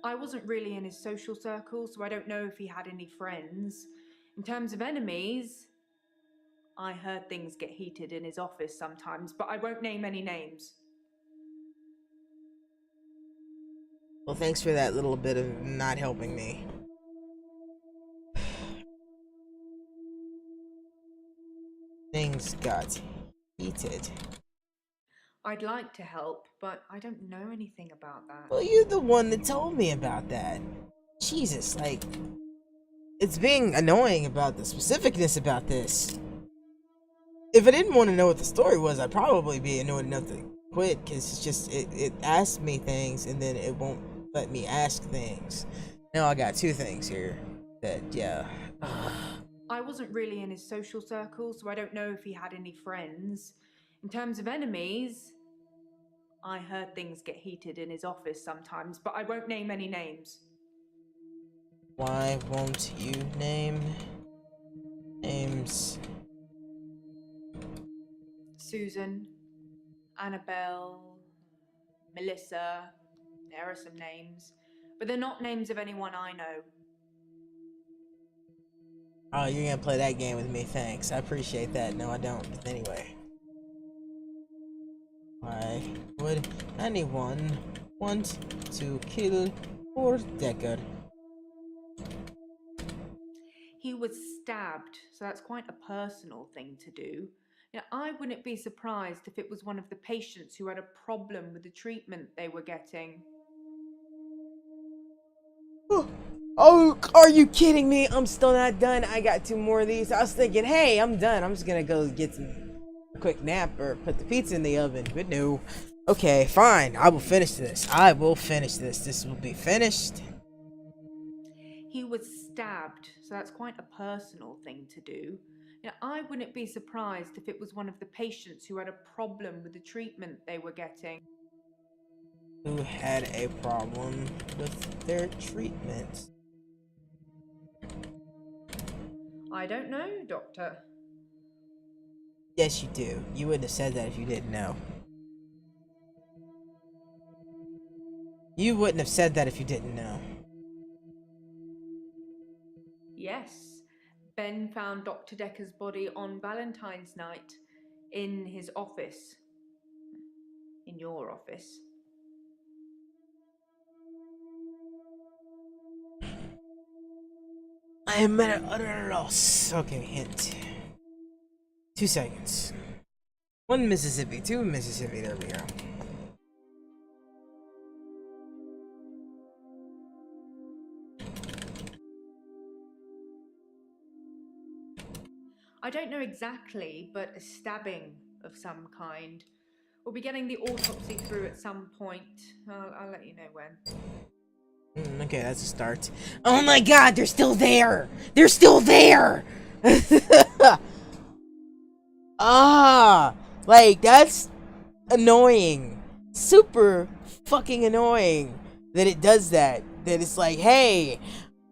I wasn't really in his social circle, so I don't know if he had any friends. In terms of enemies, I heard things get heated in his office sometimes, but I won't name any names. Well, thanks for that little bit of not helping me. Things got heated. I'd like to help, but I don't know anything about that. Well, you're the one that told me about that. Jesus, like, it's being annoying about the specificness about this. If I didn't want to know what the story was, I'd probably be annoyed enough to quit, because it's just, it asks me things, and then it won't let me ask things. Now I got two things here that, yeah. I wasn't really in his social circle, so I don't know if he had any friends. In terms of enemies, I heard things get heated in his office sometimes, but I won't name any names. Why won't you name names? Susan, Annabelle, Melissa, there are some names, but they're not names of anyone I know. Oh, you're gonna play that game with me, thanks. I appreciate that. No, I don't. But anyway. Why would anyone want to kill poor Dekker? He was stabbed, so that's quite a personal thing to do. Now, I wouldn't be surprised if it was one of the patients who had a problem with the treatment they were getting. Oh, are you kidding me? I'm still not done. I got two more of these. I was thinking, hey, I'm done. I'm just gonna go get a quick nap or put the pizza in the oven. But no. Okay, fine. I will finish this. I will finish this. This will be finished. He was stabbed, so that's quite a personal thing to do. Now, I wouldn't be surprised if it was one of the patients who had a problem with the treatment they were getting. Who had a problem with their treatment? I don't know, Doctor. Yes, you do. You wouldn't have said that if you didn't know. You wouldn't have said that if you didn't know. Yes, Ben found Dr. Dekker's body on Valentine's night in his office. In your office. I am at an utter loss. Okay, hint. 2 seconds. 1 Mississippi, 2 Mississippi, there we go. I don't know exactly, but a stabbing of some kind. We'll be getting the autopsy through at some point. I'll let you know when. Okay, that's a start. Oh my god, they're still there! They're still there! Like, that's annoying. Super fucking annoying that it does that. That it's like, hey,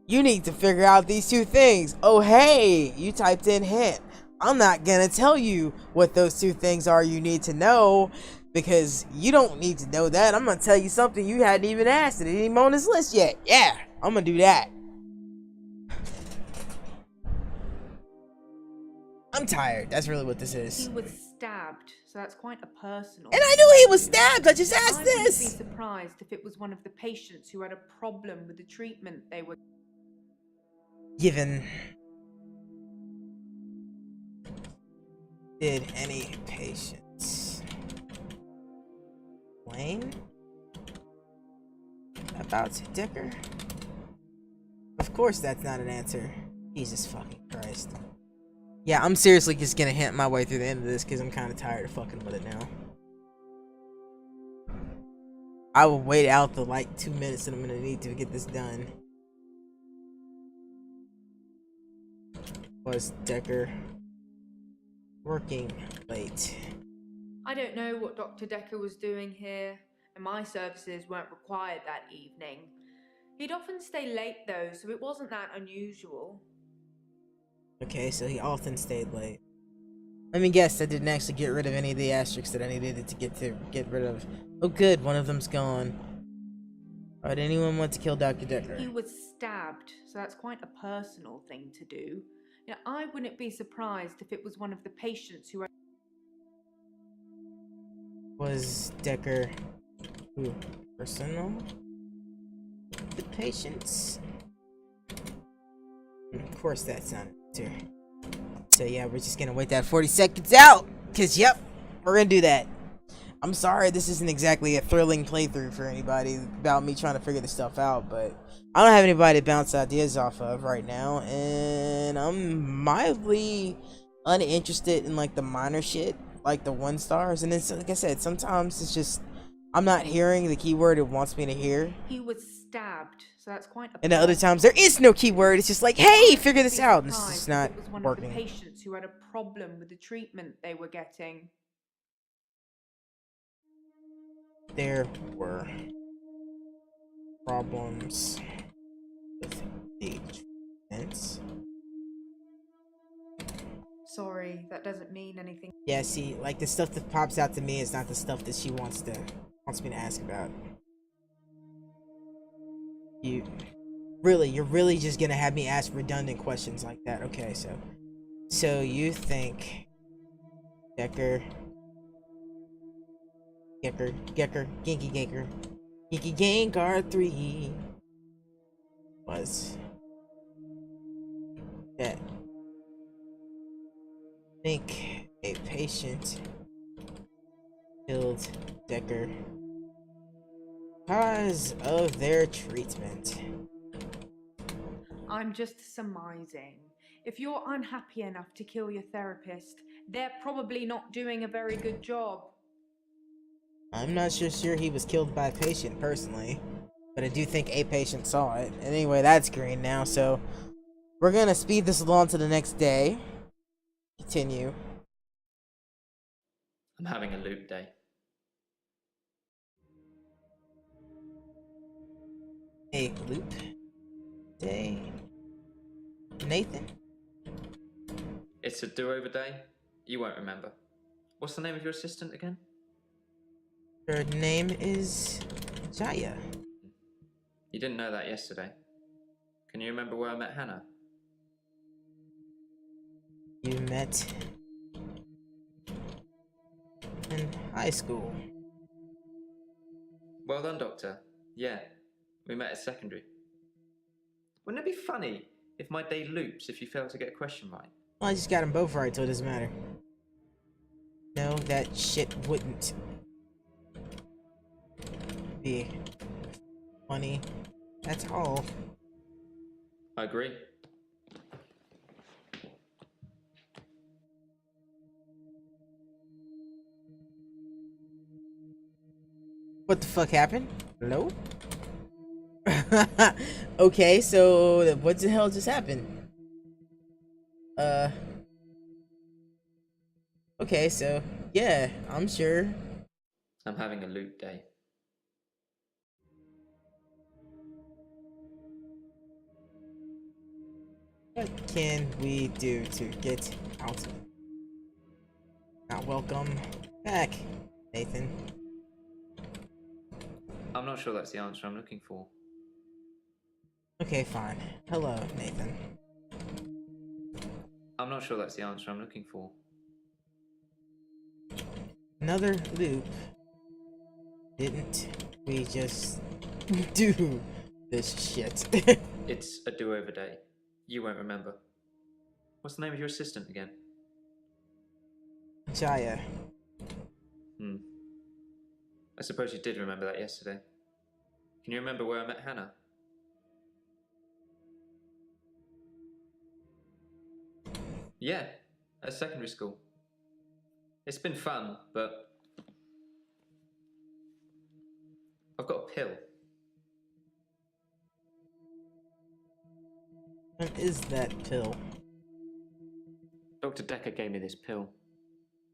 you need to figure out these two things. Oh, hey, you typed in hint. I'm not gonna tell you what those two things are you need to know, because you don't need to know that. I'm gonna tell you something you hadn't even asked. It ain't even on this list yet. Yeah, I'm gonna do that. I'm tired. That's really what this is. He was stabbed, so that's quite a personal. And I knew he was stabbed. I just asked I this. wouldn't be surprised if it was one of the patients who had a problem with the treatment they were given. Did any patients complain about Dekker? Of course that's not an answer. Jesus fucking Christ. Yeah, I'm seriously just gonna hint my way through the end of this because I'm kind of tired of fucking with it now. I will wait out the like 2 minutes that I'm gonna need to get this done. Was Dekker working late? I don't know what Dr. Dekker was doing here, and my services weren't required that evening. He'd often stay late though, so it wasn't that unusual. Okay, so he often stayed late. Let me guess, I didn't actually get rid of any of the asterisks that I needed to get rid of. Oh good, one of them's gone. Alright, anyone want to kill Dr. Dekker? He was stabbed, so that's quite a personal thing to do. Yeah, I wouldn't be surprised if it was one of the patients who. Was Dekker who personal? The patients? Of course that's not it. So yeah, we're just gonna wait that 40 seconds out. Cause yep, we're gonna do that. I'm sorry this isn't exactly a thrilling playthrough for anybody about me trying to figure this stuff out, but I don't have anybody to bounce ideas off of right now, and I'm mildly uninterested in like the minor shit, like the 1 stars, and then like I said, sometimes it's just I'm not hearing the keyword it wants me to hear. He was stabbed, so that's quite a. And the other times there is no keyword. It's just like, hey, figure this out. And this is not It was one working. of the patients who had a problem with the treatment they were getting. There were problems with the treatments. Sorry, that doesn't mean anything. Yeah, see, like the stuff that pops out to me is not the stuff that she wants me to ask about. You're really just gonna have me ask redundant questions like that. Okay, so you think Dekker, Genki Gengar 3 was that? Think a patient killed Dekker because of their treatment. I'm just surmising. If you're unhappy enough to kill your therapist, they're probably not doing a very good job. I'm not sure he was killed by a patient personally, but I do think a patient saw it. And anyway, that's green now, so we're gonna speed this along to the next day. Continue. I'm having a loop day. A loop day. Nathan? It's a do-over day. You won't remember. What's the name of your assistant again? Her name is Jaya. You didn't know that yesterday. Can you remember where I met Hannah? You met in high school. Well done, Doctor. Yeah, we met at secondary. Wouldn't it be funny if my day loops if you fail to get a question right? Well, I just got them both right, so it doesn't matter. No, that shit wouldn't be funny at all. I agree. What the fuck happened? Hello? Okay, so what the hell just happened? Okay, so yeah, I'm sure. I'm having a loop day. What can we do to get out? Not welcome back, Nathan. I'm not sure that's the answer I'm looking for. Okay, fine. Hello, Nathan. I'm not sure that's the answer I'm looking for. Another loop. Didn't we just do this shit? It's a do-over day. You won't remember. What's the name of your assistant again? Jaya. I suppose you did remember that yesterday. Can you remember where I met Hannah? Yeah, at secondary school. It's been fun, but I've got a pill. What is that pill? Dr. Dekker gave me this pill.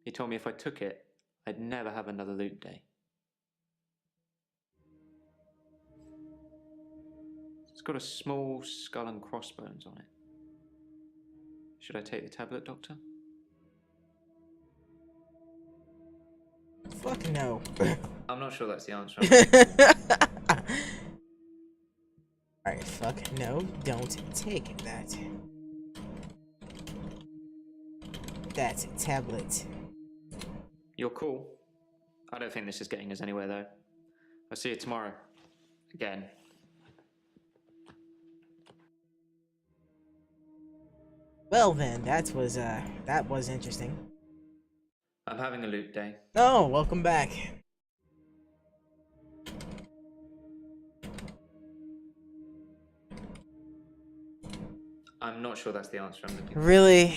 He told me if I took it, I'd never have another loop day. It's got a small skull and crossbones on it. Should I take the tablet, Doctor? Fuck no. I'm not sure that's the answer. Alright, fuck no, don't take that. that tablet. You're cool. I don't think this is getting us anywhere, though. I'll see you tomorrow. Again. Well then, that was interesting. I'm having a loop day. Oh, welcome back. I'm not sure that's the answer I'm looking for. Really?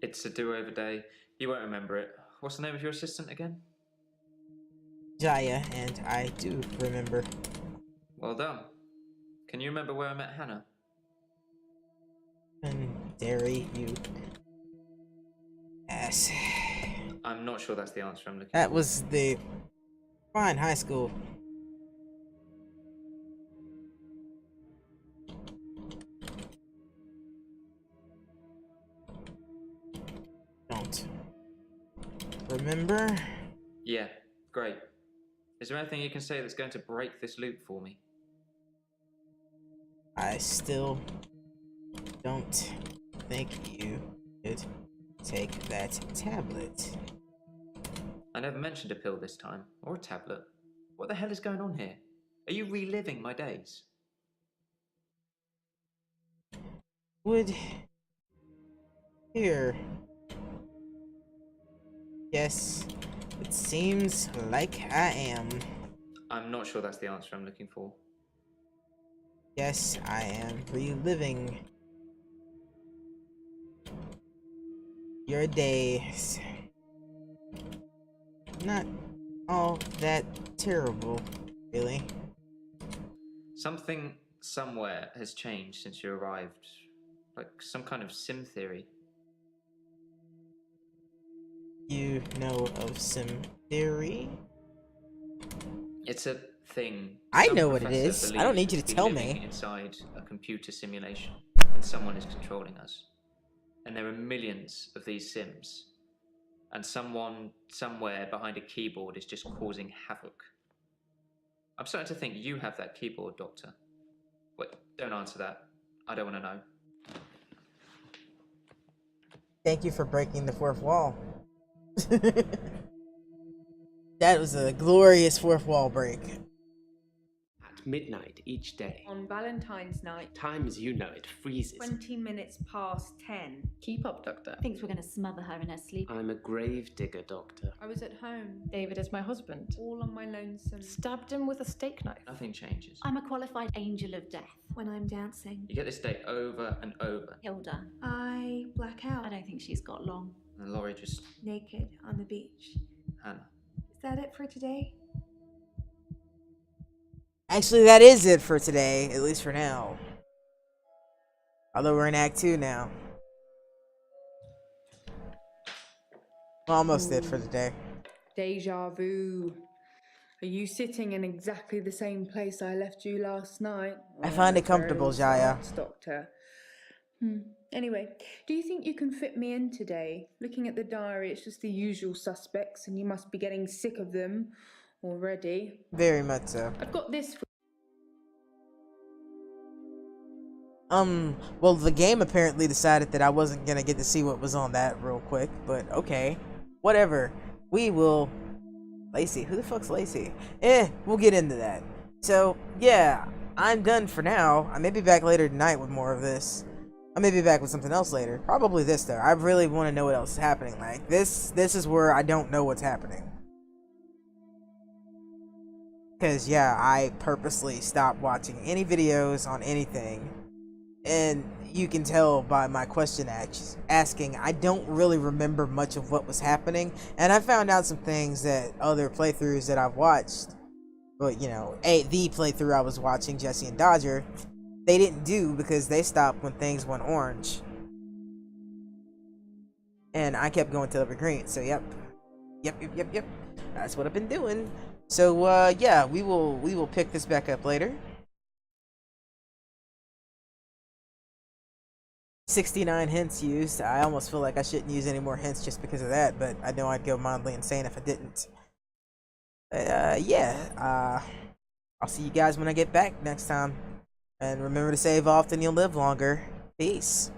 It's a do-over day. You won't remember it. What's the name of your assistant again? Jaya, and I do remember. Well done. Can you remember where I met Hannah? And dairy, you ass. I'm not sure that's the answer I'm looking That for. was the fine high school. Don't remember. Yeah, great. Is there anything you can say that's going to break this loop for me? I still don't think you should take that tablet. I never mentioned a pill this time, or a tablet. What the hell is going on here? Are you reliving my days? Would here. Yes, it seems like I am. I'm not sure that's the answer I'm looking for. Yes, I am reliving your days. Not all that terrible, really. Something somewhere has changed since you arrived. Like some kind of sim theory. You know of sim theory? It's a thing. I Some know what it professor is. I don't need you believes to we're tell living me. inside a computer simulation, and someone is controlling us. And there are millions of these sims. And someone somewhere behind a keyboard is just causing havoc. I'm starting to think you have that keyboard, Doctor. Wait, don't answer that. I don't want to know. Thank you for breaking the fourth wall. That was a glorious fourth wall break. At midnight each day. On Valentine's night, Time as you know it freezes. 20 minutes past 10. Keep up, Doctor. Thinks we're going to smother her in her sleep. I'm a grave digger, Doctor. I was at home, David is my husband. all on my lonesome. Stabbed him with a steak knife. Nothing changes. I'm a qualified angel of death. When I'm dancing, You get this day over and over. Hilda, I black out, I don't think she's got long. And Laurie just... naked on the beach. Hannah. Is that it for today? Actually, that is it for today, at least for now. Although we're in Act 2 now. Almost it for today. Deja vu. Are you sitting in exactly the same place I left you last night? I find it comfortable, Jaya. Doctor. Anyway, do you think you can fit me in today? Looking at the diary, it's just the usual suspects, and you must be getting sick of them already. Very much so. I've got this for Well, the game apparently decided that I wasn't gonna get to see what was on that real quick, but okay. Whatever. We will... Lacey. Who the fuck's Lacey? We'll get into that. So, yeah, I'm done for now. I may be back later tonight with more of this. I may be back with something else later. Probably this, though. I really want to know what else is happening. Like, this is where I don't know what's happening. Because, yeah, I purposely stopped watching any videos on anything. And you can tell by my question asking, I don't really remember much of what was happening. And I found out some things that other playthroughs that I've watched, but, you know, the playthrough I was watching, Jesse and Dodger, they didn't do because they stopped when things went orange. And I kept going till it was green. So, yep. That's what I've been doing. So, yeah, we will pick this back up later. 69 hints used. I almost feel like I shouldn't use any more hints just because of that, but I know I'd go mildly insane if I didn't. Yeah, I'll see you guys when I get back next time. And remember to save often, you'll live longer. Peace.